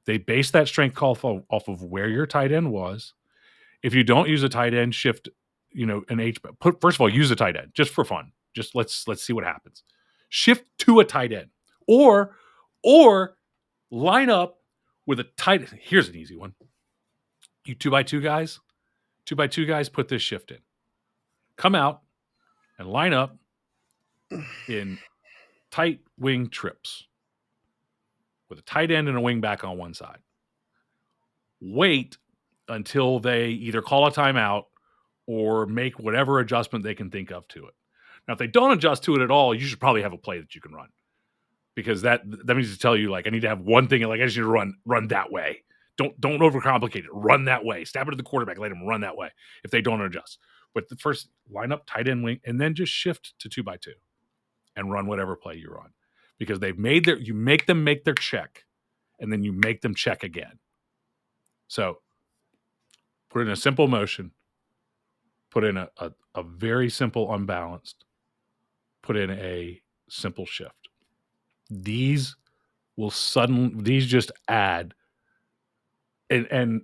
They base that strength call off of where your tight end was. If you don't use a tight end, shift, an H. First of all, use a tight end just for fun. Just let's see what happens. Shift to a tight end, or line up with a tight. Here's an easy one. You 2x2 guys, put this shift in. Come out and line up in tight wing trips with a tight end and a wing back on one side. Wait until they either call a timeout or make whatever adjustment they can think of to it. Now, if they don't adjust to it at all, you should probably have a play that you can run, because that means to tell you, like, I need to have one thing, like I just need to run that way. Don't overcomplicate it. Run that way. Stab it to the quarterback. Let him run that way if they don't adjust. But the first, line up tight end wing, and then just shift to 2x2 and run whatever play you're on, because you make them make their check, and then you make them check again. So put in a simple motion, put in a very simple unbalanced, put in a simple shift. These just add, and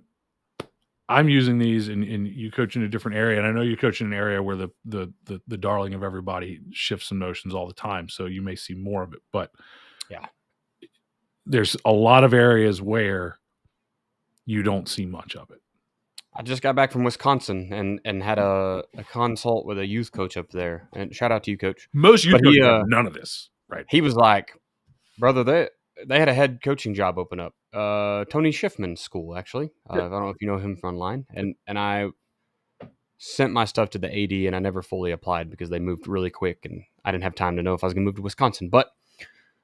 I'm using these, and you coach in a different area, and I know you coach in an area where the darling of everybody shifts and motions all the time, so you may see more of it. But yeah, there's a lot of areas where you don't see much of it. I just got back from Wisconsin and had a consult with a youth coach up there. And shout out to you, coach. Most youth coaches have none of this, right? He was like, brother, they had a head coaching job open up. Tony Schiffman's school, actually. I don't know if you know him from online. And I sent my stuff to the AD, and I never fully applied because they moved really quick, and I didn't have time to know if I was going to move to Wisconsin. But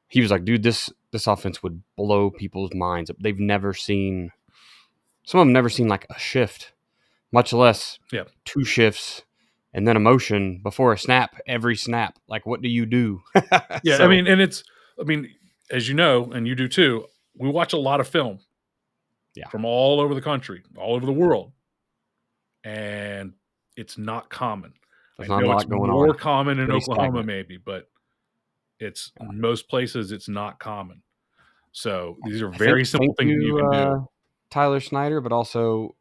he was like, dude, this offense would blow people's minds up. They've never seen... Some of them never seen like a shift, much less 2 shifts and then a motion before a snap, every snap. Like, what do you do? Yeah, so, I mean, as you know, and you do too, we watch a lot of film from all over the country, all over the world, and it's not common. There's not a lot going on. More common in Oklahoma, maybe, but it's in most places it's not common. So these are very simple things that you can do. Tyler Snyder, but also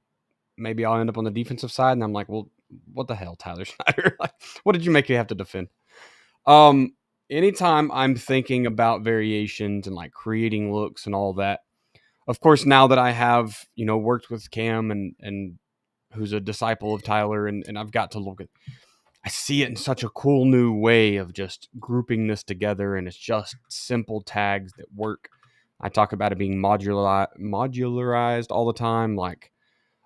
maybe I'll end up on the defensive side, and I'm like, well, what the hell, Tyler Snyder? Like, what did you make you have to defend? Anytime I'm thinking about variations and like creating looks and all that, of course, now that I have, worked with Cam and who's a disciple of Tyler, and I've got to look at. I see it in such a cool new way of just grouping this together, and it's just simple tags that work. I talk about it being modularized all the time. Like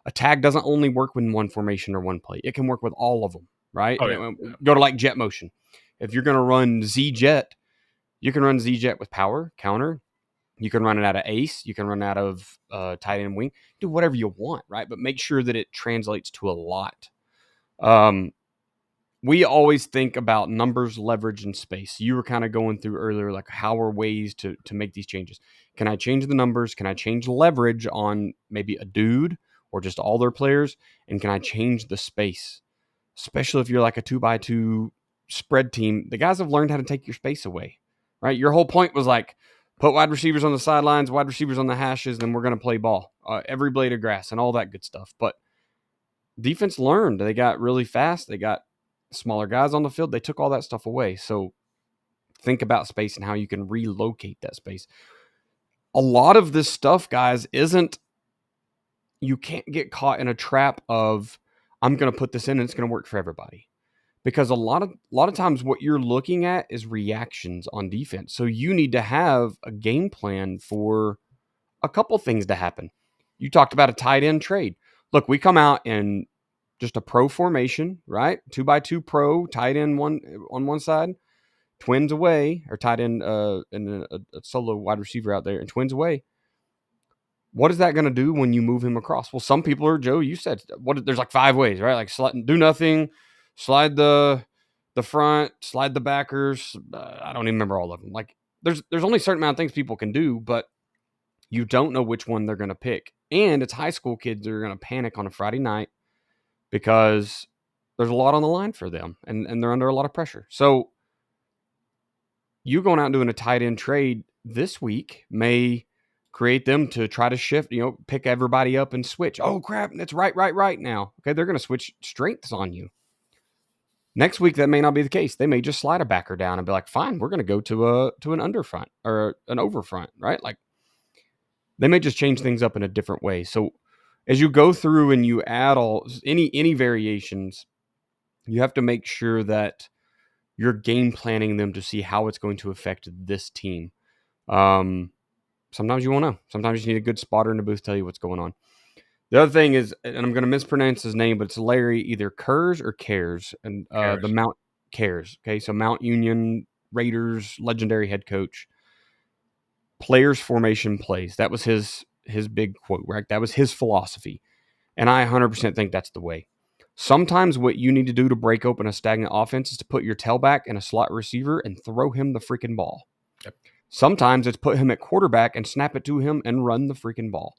a tag doesn't only work with one formation or one play; it can work with all of them, right? Oh, yeah. Go to like jet motion. If you're going to run Z jet, you can run Z jet with power counter. You can run it out of ace. You can run out of tight end wing. Do whatever you want, right? But make sure that it translates to a lot. We always think about numbers, leverage, and space. You were kind of going through earlier, like how are ways to make these changes? Can I change the numbers? Can I change leverage on maybe a dude or just all their players? And can I change the space? Especially if you're like a 2x2 spread team, the guys have learned how to take your space away, right? Your whole point was like, put wide receivers on the sidelines, wide receivers on the hashes, then we're going to play ball, every blade of grass and all that good stuff. But defense learned. They got really fast. They got smaller guys on the field. They took all that stuff away. So think about space and how you can relocate that space. A lot of this stuff, guys, you can't get caught in a trap of, I'm going to put this in and it's going to work for everybody. Because a lot of times what you're looking at is reactions on defense. So you need to have a game plan for a couple things to happen. You talked about a tight end trade. Look, we come out in just a pro formation, right? 2x2 pro, tight end one on one side, twins away, or tight end and a solo wide receiver out there, and twins away. What is that going to do when you move him across? Well, some people are, Joe, you said, there's like 5 ways, right? Like do nothing, slide the front, slide the backers. I don't even remember all of them. Like there's only a certain amount of things people can do, but you don't know which one they're going to pick. And it's high school kids that are going to panic on a Friday night because there's a lot on the line for them and they're under a lot of pressure. So you going out and doing a tight end trade this week may create them to try to shift, pick everybody up and switch. Oh, crap, that's right now. Okay, they're going to switch strengths on you. Next week, that may not be the case. They may just slide a backer down and be like, fine, we're going to go to an underfront or an overfront, right? Like they may just change things up in a different way. So as you go through and you add any variations, you have to make sure that you're game planning them to see how it's going to affect this team. Sometimes you won't know. Sometimes you need a good spotter in the booth to tell you what's going on. The other thing is, and I'm going to mispronounce his name, but it's Larry either Kers or Cares, and the Mount Cares. Okay, so Mount Union Raiders legendary head coach. Players formation plays. That was his big quote, right? That was his philosophy, and I 100% think that's the way. Sometimes what you need to do to break open a stagnant offense is to put your tailback in a slot receiver and throw him the freaking ball. Yep. Sometimes it's put him at quarterback and snap it to him and run the freaking ball.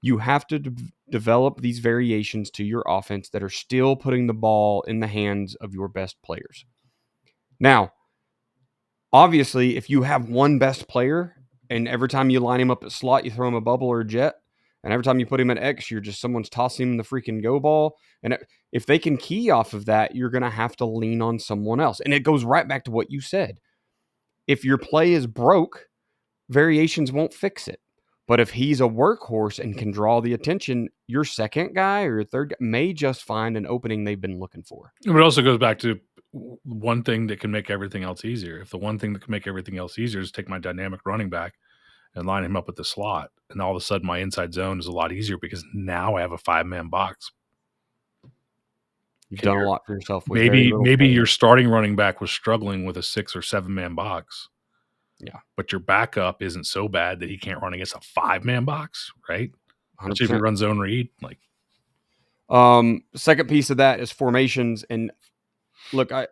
You have to develop these variations to your offense that are still putting the ball in the hands of your best players. Now, obviously, if you have one best player and every time you line him up at slot, you throw him a bubble or a jet, and every time you put him at X, someone's tossing him the freaking go ball. And if they can key off of that, you're going to have to lean on someone else. And it goes right back to what you said. If your play is broke, variations won't fix it. But if he's a workhorse and can draw the attention, your second guy or your third guy may just find an opening they've been looking for. But it also goes back to one thing that can make everything else easier. If the one thing that can make everything else easier is take my dynamic running back and line him up at the slot, and all of a sudden my inside zone is a lot easier because now I have a 5-man box. You've done a lot for yourself. With maybe your starting running back was struggling with a 6 or 7-man box. Yeah. But your backup isn't so bad that he can't run against a 5-man box, right? 100%. Especially if you run zone read. Second piece of that is formations. And look, I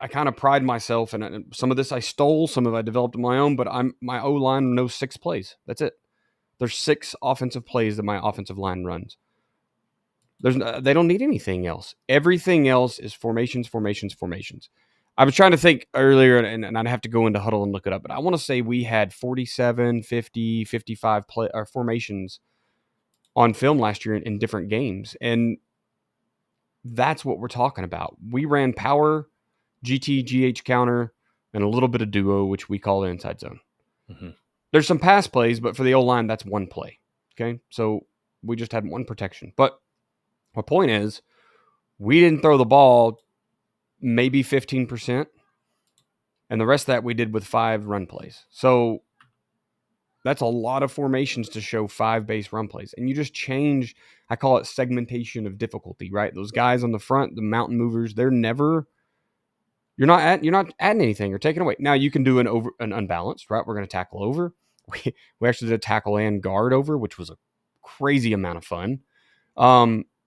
kind of pride myself, and some of this I stole, some of it I developed on my own, but my O-line knows 6 plays. That's it. There's 6 offensive plays that my offensive line runs. They don't need anything else. Everything else is formations. I was trying to think earlier, and I'd have to go into Huddle and look it up, but I want to say we had 47, 50, 55 formations on film last year in different games. And that's what we're talking about. We ran power, GT, GH counter, and a little bit of duo, which we call the inside zone. Mm-hmm. There's some pass plays, but for the O-line, that's one play. Okay, so we just had one protection. But My point is, we didn't throw the ball maybe 15%, and the rest of that we did with 5 run plays. So that's a lot of formations to show 5 base run plays. And you just change, I call it segmentation of difficulty, right? Those guys on the front, the mountain movers, you're not adding anything or taking away. Now you can do an unbalanced, right? We're going to tackle over. We actually did a tackle and guard over, which was a crazy amount of fun.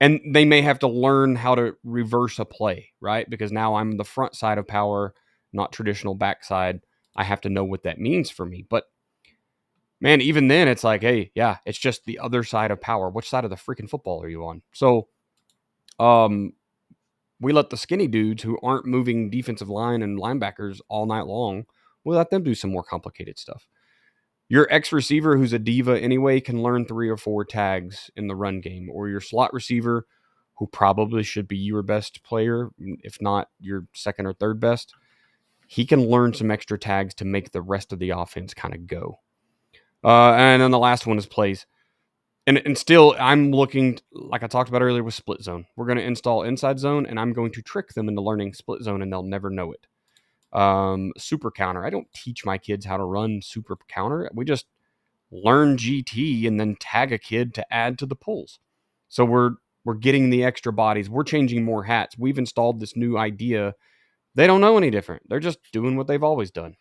And they may have to learn how to reverse a play, right? Because now I'm the front side of power, not traditional backside. I have to know what that means for me. But man, even then it's like, hey, yeah, it's just the other side of power. Which side of the freaking football are you on? So, we let the skinny dudes who aren't moving defensive line and linebackers all night long, we let them do some more complicated stuff. Your X receiver, who's a diva anyway, can learn 3 or 4 tags in the run game, or your slot receiver, who probably should be your best player, if not your second or third best, he can learn some extra tags to make the rest of the offense kind of go. And then the last one is plays. And still, I'm looking, like I talked about earlier with split zone. We're going to install inside zone, and I'm going to trick them into learning split zone, and they'll never know it. Super counter. I don't teach my kids how to run super counter. We just learn GT and then tag a kid to add to the pulls. So we're getting the extra bodies. We're changing more hats. We've installed this new idea. They don't know any different. They're just doing what they've always done.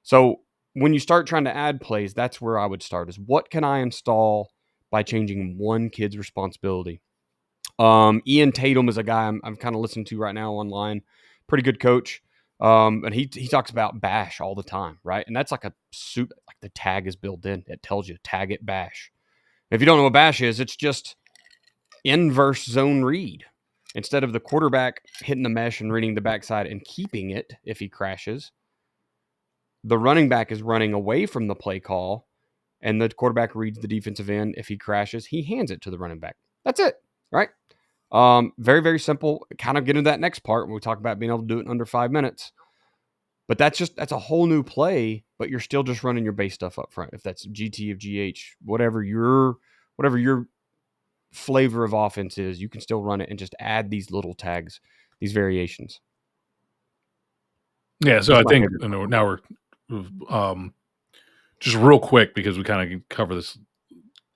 So when you start trying to add plays, that's where I would start, is what can I install by changing one kid's responsibility? Ian Tatum is a guy I'm kind of listening to right now online. Pretty good coach. And he talks about bash all the time, right? And that's like a suit, like the tag is built in. It tells you tag it bash. If you don't know what bash is, it's just inverse zone read. Instead of the quarterback hitting the mesh and reading the backside and keeping it if he crashes, the running back is running away from the play call, and the quarterback reads the defensive end. If he crashes, he hands it to the running back. That's it, right? Very, very simple. Kind of get into that next part when we talk about being able to do it in under 5 minutes. But that's a whole new play, but you're still just running your base stuff up front. If that's GT of GH, whatever your flavor of offense is, you can still run it and just add these little tags, these variations. Yeah, so I think now we're just real quick, because we kind of cover this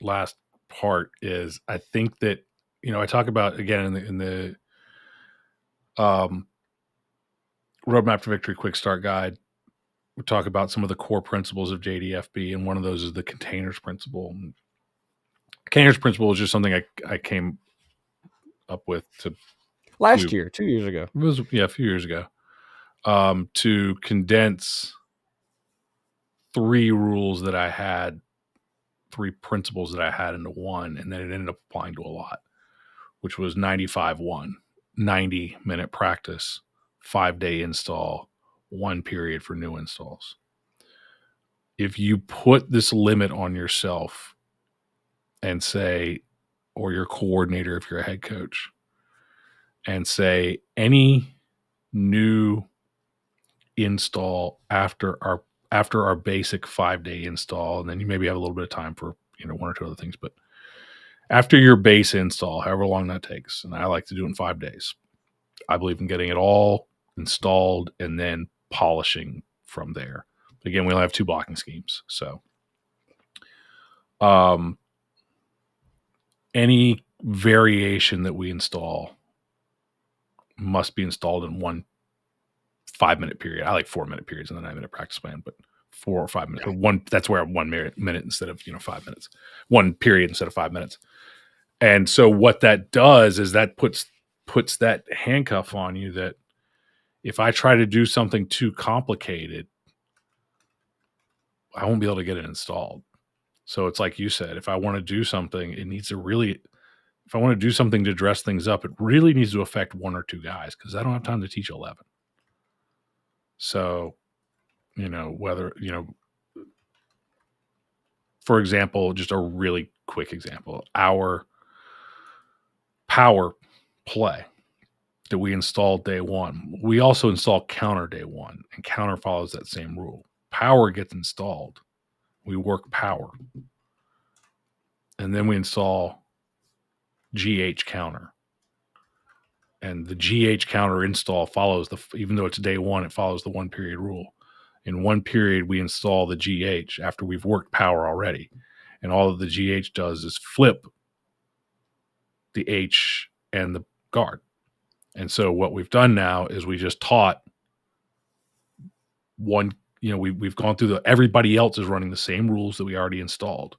last part, is I think that, I talk about, again, in the Roadmap to Victory Quick Start Guide, we talk about some of the core principles of JDFB, and one of those is the containers principle. Containers principle is just something I came up with to last year, 2 years ago. It was, a few years ago, to condense 3 rules that I had, 3 principles that I had into one, and then it ended up applying to a lot, which was 95-1, 90-minute practice, 5-day install, 1 period for new installs. If you put this limit on yourself and say, or your coordinator if you're a head coach, and say any new install after our basic 5-day install, and then you maybe have a little bit of time for 1 or 2 other things, but after your base install, however long that takes, and I like to do it in 5 days, I believe in getting it all installed and then polishing from there. But again, we only have 2 blocking schemes, so any variation that we install must be installed in 1 5-minute period. I like 4-minute periods in the 9-minute practice plan, but 4 or 5 minutes, or 1. That's where 1 minute instead of 5 minutes, 1 period instead of 5 minutes. And so what that does is that puts that handcuff on you, that if I try to do something too complicated, I won't be able to get it installed. So it's like you said, if I want to do something, if I want to do something to dress things up, it really needs to affect 1 or 2 guys, because I don't have time to teach 11. So, whether, for example, just a really quick example, our power play that we installed day 1, we also install counter day 1, and counter follows that same rule. Power gets installed. We work power. And then we install GH counter. And the GH counter install follows even though it's day one, it follows the 1 period rule. In 1 period, we install the GH after we've worked power already. And all that the GH does is flip the H and the guard. And so what we've done now is we just taught one, we've gone through everybody else is running the same rules that we already installed.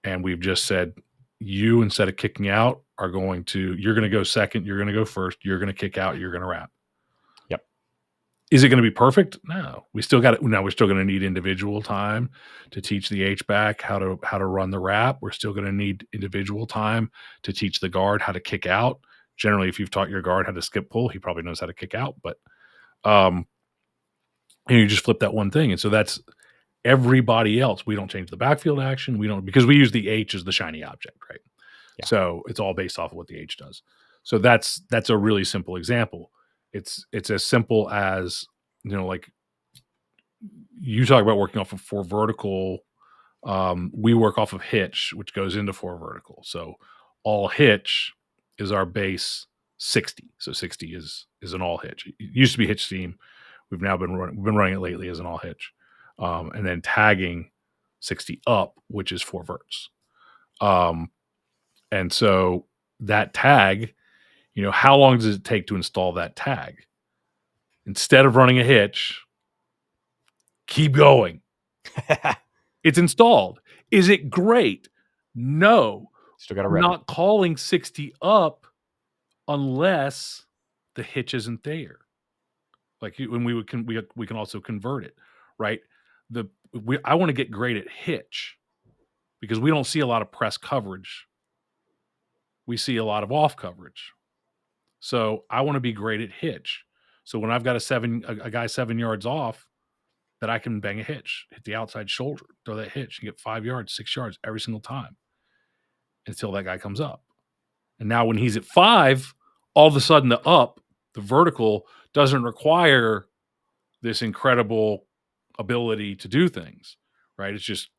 And we've just said, you, instead of kicking out, you're going to go second, you're going to go first, you're going to kick out, you're going to wrap. Yep. Is it going to be perfect? No. We're still going to need individual time to teach the H back how to run the wrap. We're still going to need individual time to teach the guard how to kick out. Generally, if you've taught your guard how to skip pull, he probably knows how to kick out, but you just flip that one thing. And so that's everybody else. We don't change the backfield action. Because we use the H as the shiny object, right? Yeah. So it's all based off of what the H does. So that's a really simple example. It's as simple as, like you talk about working off of 4 vertical. We work off of hitch, which goes into 4 vertical. So all hitch is our base 60. So 60 is an all hitch. It used to be hitch seam. We've been running it lately as an all hitch. And then tagging 60 up, which is 4 verts. And so that tag, how long does it take to install that tag? Instead of running a hitch, keep going. It's installed. Is it great? No. Still got to I'm not calling 60 up unless the hitch isn't there. Like when we can also convert it, right? I want to get great at hitch because we don't see a lot of press coverage. We see a lot of off coverage. So I want to be great at hitch. So when I've got a guy 7 yards off, that I can bang a hitch, hit the outside shoulder, throw that hitch, and get 5 yards, 6 yards every single time until that guy comes up. And now when he's at 5, all of a sudden the vertical doesn't require this incredible ability to do things, right? It's just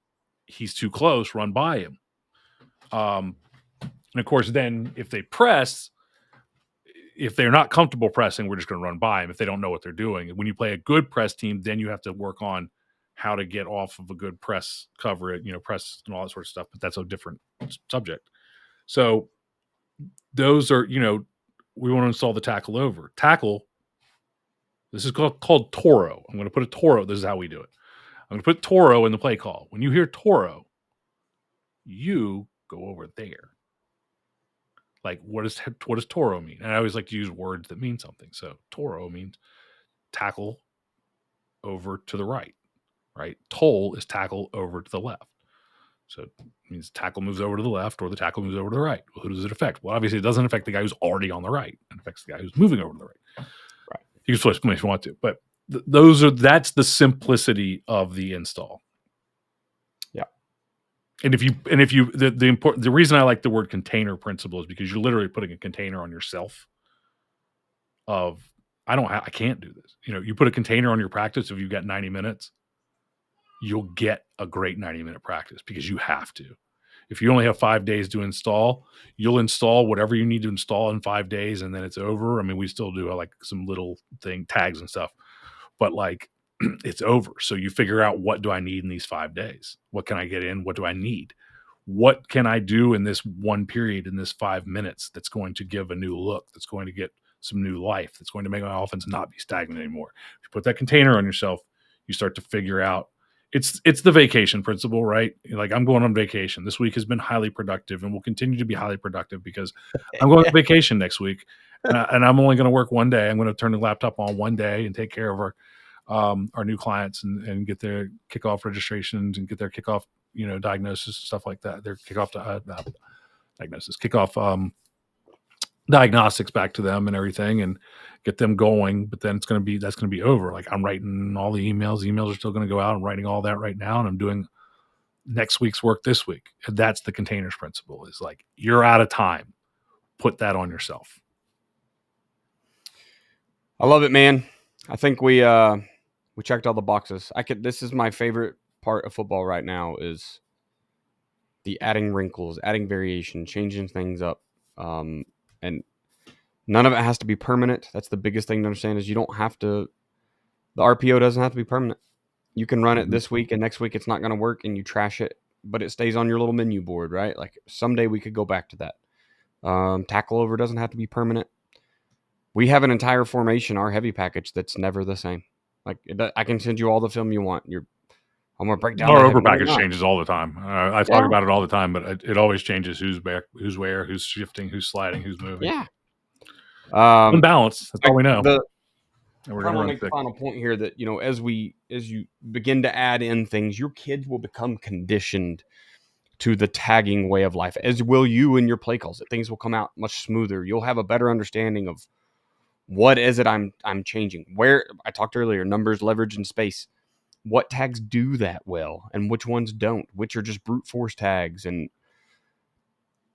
he's too close, run by him. And of course, then if they press, if they're not comfortable pressing, we're just going to run by them if they don't know what they're doing. When you play a good press team, then you have to work on how to get off of a good press cover, press and all that sort of stuff. But that's a different subject. So those are, we want to install the tackle over. Tackle, this is called Toro. I'm going to put a Toro. This is how we do it. I'm going to put Toro in the play call. When you hear Toro, you go over there. Like, what does Toro mean? And I always like to use words that mean something. So Toro means tackle over to the right? Toll is tackle over to the left. So it means tackle moves over to the left or the tackle moves over to the right. Well, who does it affect? Well, obviously it doesn't affect the guy who's already on the right. It affects the guy who's moving over to the right. Right. You can switch if you want to, but that's the simplicity of the install. Yeah. And the reason I like the word container principle is because you're literally putting a container on yourself I can't do this. You put a container on your practice if you've got 90 minutes, you'll get a great 90-minute practice because you have to. If you only have 5 days to install, you'll install whatever you need to install in 5 days and then it's over. I mean, we still do like some little tags and stuff, but like it's over. So you figure out, what do I need in these 5 days? What can I get in? What do I need? What can I do in this 1 period, in this 5 minutes that's going to give a new look, that's going to get some new life, that's going to make my offense not be stagnant anymore? If you put that container on yourself, you start to figure out. It's the vacation principle, right? Like, I'm going on vacation. This week has been highly productive and will continue to be highly productive because I'm going on vacation next week, and I'm only going to work 1 day. I'm going to turn the laptop on 1 day and take care of our new clients and get their kickoff registrations and get their kickoff diagnosis, stuff like that. Their kickoff diagnostics back to them and everything, and get them going. But then that's going to be over. Like, I'm writing all the emails. Emails are still going to go out. I'm writing all that right now, and I'm doing next week's work this week. And that's the containers principle. Is like, you're out of time. Put that on yourself. I love it, man. I think we checked all the boxes. This is my favorite part of football right now, is the adding wrinkles, adding variation, changing things up. And None of it has to be permanent. That's the biggest thing to understand is you don't have to, the RPO doesn't have to be permanent. You can run it this week and next week it's not going to work and you trash it, but it stays on your little menu board, right? Like someday we could go back to that. Tackle over doesn't have to be permanent. We have an entire formation, our heavy package, that's never the same. Like I can send you all the film you want. I'm gonna break down our that over heavy. package changes all the time. I talk about it all the time, but it always changes who's back, who's where, who's shifting, who's sliding, who's moving. Yeah. Unbalanced. That's all we know. I want to make the final point here that, as you begin to add in things, your kids will become conditioned to the tagging way of life, as will you in your play calls. That things will come out much smoother. You'll have a better understanding of what is it I'm changing. Where I talked earlier, numbers, leverage, and space. What tags do that well, and which ones don't? Which are just brute force tags, and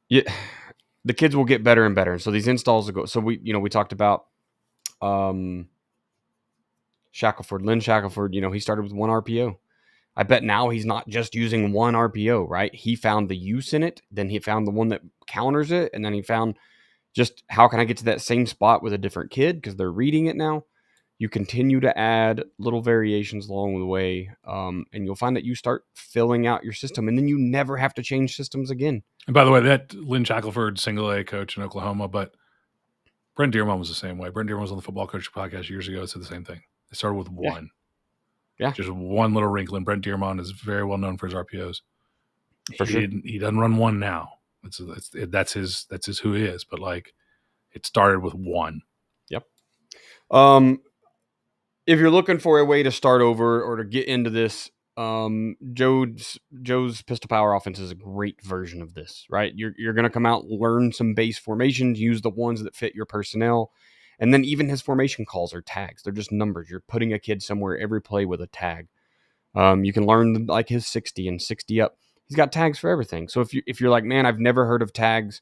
the kids will get better and better. So these installs will go. So we talked about Shackelford, Lynn Shackelford. He started with one RPO. I bet now he's not just using one RPO, right? He found the use in it, then he found the one that counters it, and then he found just how can I get to that same spot with a different kid because they're reading it now. You continue to add little variations along the way, and you'll find that you start filling out your system, and then you never have to change systems again. And by the way, that Lynn Shackelford, single A coach in Oklahoma, but Brent Dearmon was the same way. Brent Dearmon was on the Football Coach podcast years ago. It said the same thing. It started with one. Yeah. Just one little wrinkle. And Brent Dearmon is very well known for his RPOs. For sure. He doesn't run one now. That's his who he is. But like, it started with one. Yep. If you're looking for a way to start over or to get into this, Joe's pistol power offense is a great version of this, right? You're going to come out, learn some base formations, use the ones that fit your personnel. And then even his formation calls are tags. They're just numbers. You're putting a kid somewhere every play with a tag. You can learn like his 60 and 60 up. He's got tags for everything. So if you're like, man, I've never heard of tags,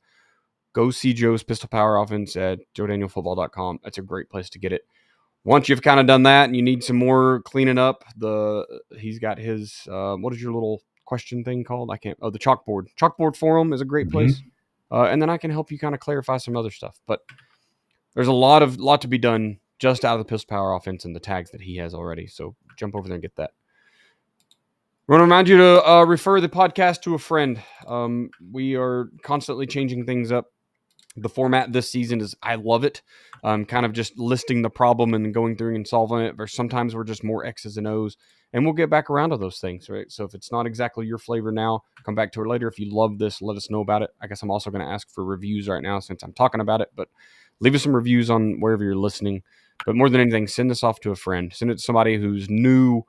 go see Joe's pistol power offense at joedanielfootball.com. That's a great place to get it. Once you've kind of done that and you need some more cleaning up, he's got his what is your little question thing called? The chalkboard. Chalkboard forum is a great place. And then I can help you kind of clarify some other stuff. But there's a lot to be done just out of the pistol power offense and the tags that he has already. So jump over there and get that. I want to remind you to refer the podcast to a friend. We are constantly changing things up. The format this season is, I love it. Kind of just listing the problem and going through and solving it. Or sometimes we're just more X's and O's, and we'll get back around to those things, right? So if it's not exactly your flavor now, come back to it later. If you love this, let us know about it. I guess I'm also going to ask for reviews right now since I'm talking about it, but leave us some reviews on wherever you're listening. But more than anything, send this off to a friend. Send it to somebody who's new.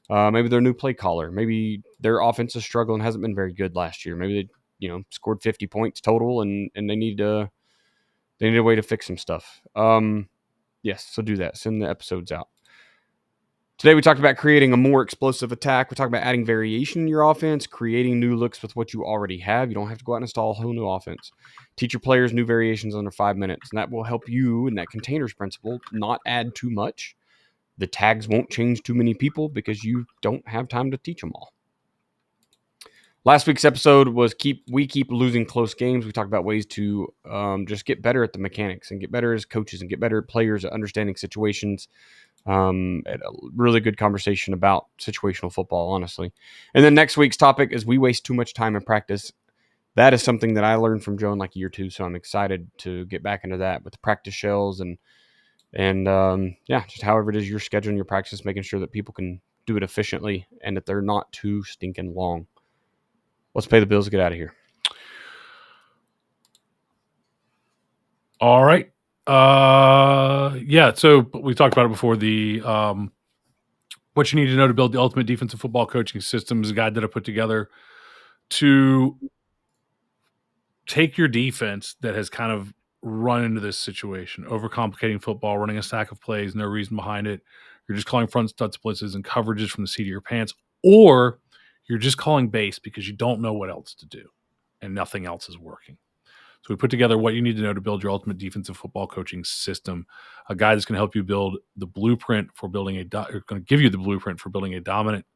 Maybe they're a new play caller. Maybe their offense is struggling, hasn't been very good last year. Maybe they, scored 50 points total and they need a way to fix some stuff. Yes, so do that. Send the episodes out. Today we talked about creating a more explosive attack. We talked about adding variation in your offense, creating new looks with what you already have. You don't have to go out and install a whole new offense. Teach your players new variations under 5 minutes, and that will help you in that containers principle not add too much. The tags won't change too many people because you don't have time to teach them all. Last week's episode was we keep losing close games. We talked about ways to just get better at the mechanics and get better as coaches and get better players at understanding situations. A really good conversation about situational football, honestly. And then next week's topic is we waste too much time in practice. That is something that I learned from Joe in like year 2, so I'm excited to get back into that with the practice shells and just however it is you're scheduling your practice, making sure that people can do it efficiently and that they're not too stinking long. Let's pay the bills to get out of here. All right. So we talked about it before. The what you need to know to build the ultimate defensive football coaching system is a guide that I put together to take your defense that has kind of run into this situation, overcomplicating football, running a stack of plays, no reason behind it. You're just calling front stud splits and coverages from the seat of your pants, or you're just calling base because you don't know what else to do and nothing else is working. So we put together what you need to know to build your ultimate defensive football coaching system, a guide that's going to help you build the blueprint for building going to give you the blueprint for building a dominant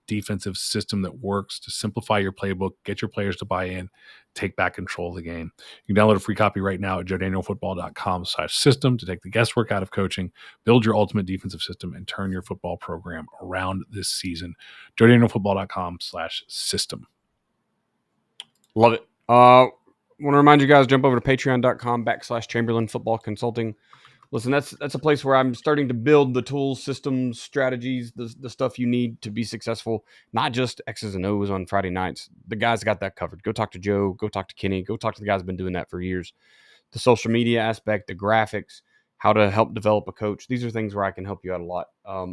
defensive system that works to simplify your playbook, get your players to buy in, take back control of the game. You can download a free copy right now at joedanielfootball.com/system to take the guesswork out of coaching, build your ultimate defensive system, and turn your football program around this season. joedanielfootball.com/system. Love it. Want to remind you guys, jump over to patreon.com/Chamberlain Football Consulting. Listen, that's a place where I'm starting to build the tools, systems, strategies, the stuff you need to be successful, not just X's and O's on Friday nights. The guys got that covered. Go talk to Joe, go talk to Kenny, go talk to the guys who've been doing that for years. The social media aspect, the graphics, how to help develop a coach. These are things where I can help you out a lot. A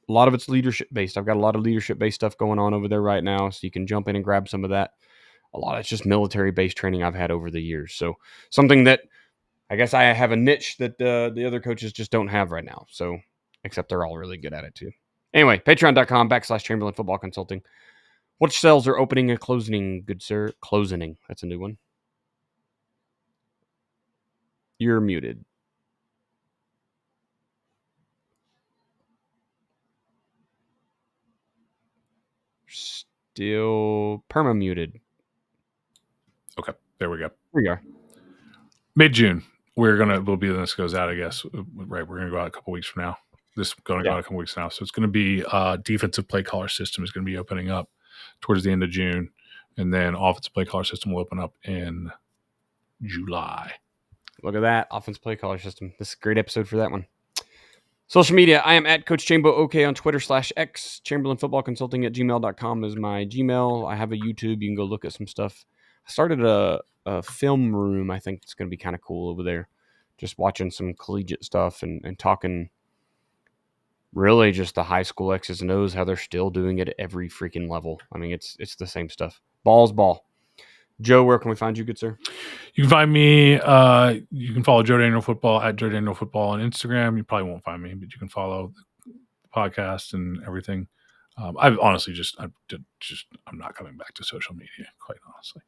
lot of it's leadership based. I've got a lot of leadership based stuff going on over there right now, so you can jump in and grab some of that. A lot of it's just military based training I've had over the years. So something that I guess I have a niche that the other coaches just don't have right now. So, except they're all really good at it too. Anyway, patreon.com/Chamberlain Football Consulting. Which cells are opening and closing, good sir? Closing. That's a new one. You're muted. Still perma-muted. Okay, there we go. There you are. Mid-June. We'll be when this goes out, I guess. Right, we're gonna go out a couple weeks from now. This is going to go out a couple weeks now, so it's going to be defensive play caller system is going to be opening up towards the end of June, and then offensive play caller system will open up in July. Look at that offensive play caller system. This is a great episode for that one. Social media, I am at Coach Chambo OK on Twitter /X. Chamberlain Football Consulting at gmail.com is my Gmail. I have a YouTube. You can go look at some stuff. I started a film room. I think it's going to be kind of cool over there. Just watching some collegiate stuff and talking really just the high school X's and O's, how they're still doing it at every freaking level. I mean, it's the same stuff. Ball's ball. Joe, where can we find you, good sir? You can find me. You can follow Joe Daniel Football at Joe Daniel Football on Instagram. You probably won't find me, but you can follow the podcast and everything. I've honestly I'm not coming back to social media, quite honestly.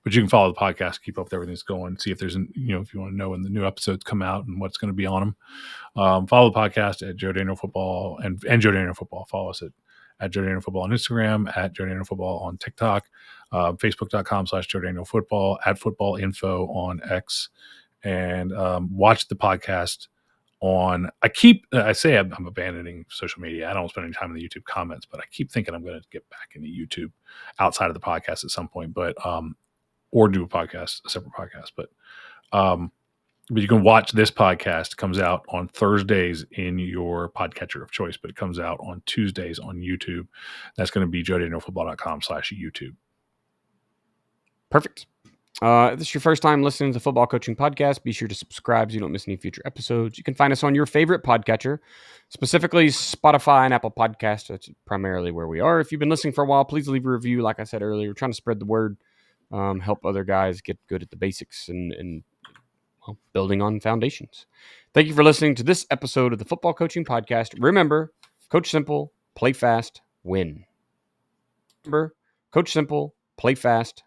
But you can follow the podcast, keep up with everything that's going, see if there's if you want to know when the new episodes come out and what's going to be on them. Follow the podcast at Joe Daniel Football and Joe Daniel Football. Follow us at Joe Daniel Football on Instagram, at Joe Daniel Football on TikTok, Facebook.com/Joe Daniel Football, at Football Info on X, and watch the podcast on. I say I'm abandoning social media. I don't spend any time in the YouTube comments, but I keep thinking I'm going to get back into YouTube outside of the podcast at some point, but or do a separate podcast. But you can watch this podcast. It comes out on Thursdays in your podcatcher of choice, but it comes out on Tuesdays on YouTube. That's going to be joedanielfootball.com/YouTube. Perfect. If this is your first time listening to the Football Coaching Podcast, be sure to subscribe so you don't miss any future episodes. You can find us on your favorite podcatcher, specifically Spotify and Apple Podcasts. That's primarily where we are. If you've been listening for a while, please leave a review. Like I said earlier, we're trying to spread the word, help other guys get good at the basics and building on foundations. Thank you for listening to this episode of the Football Coaching Podcast. Remember, coach simple, play fast, win. Remember, coach simple, play fast,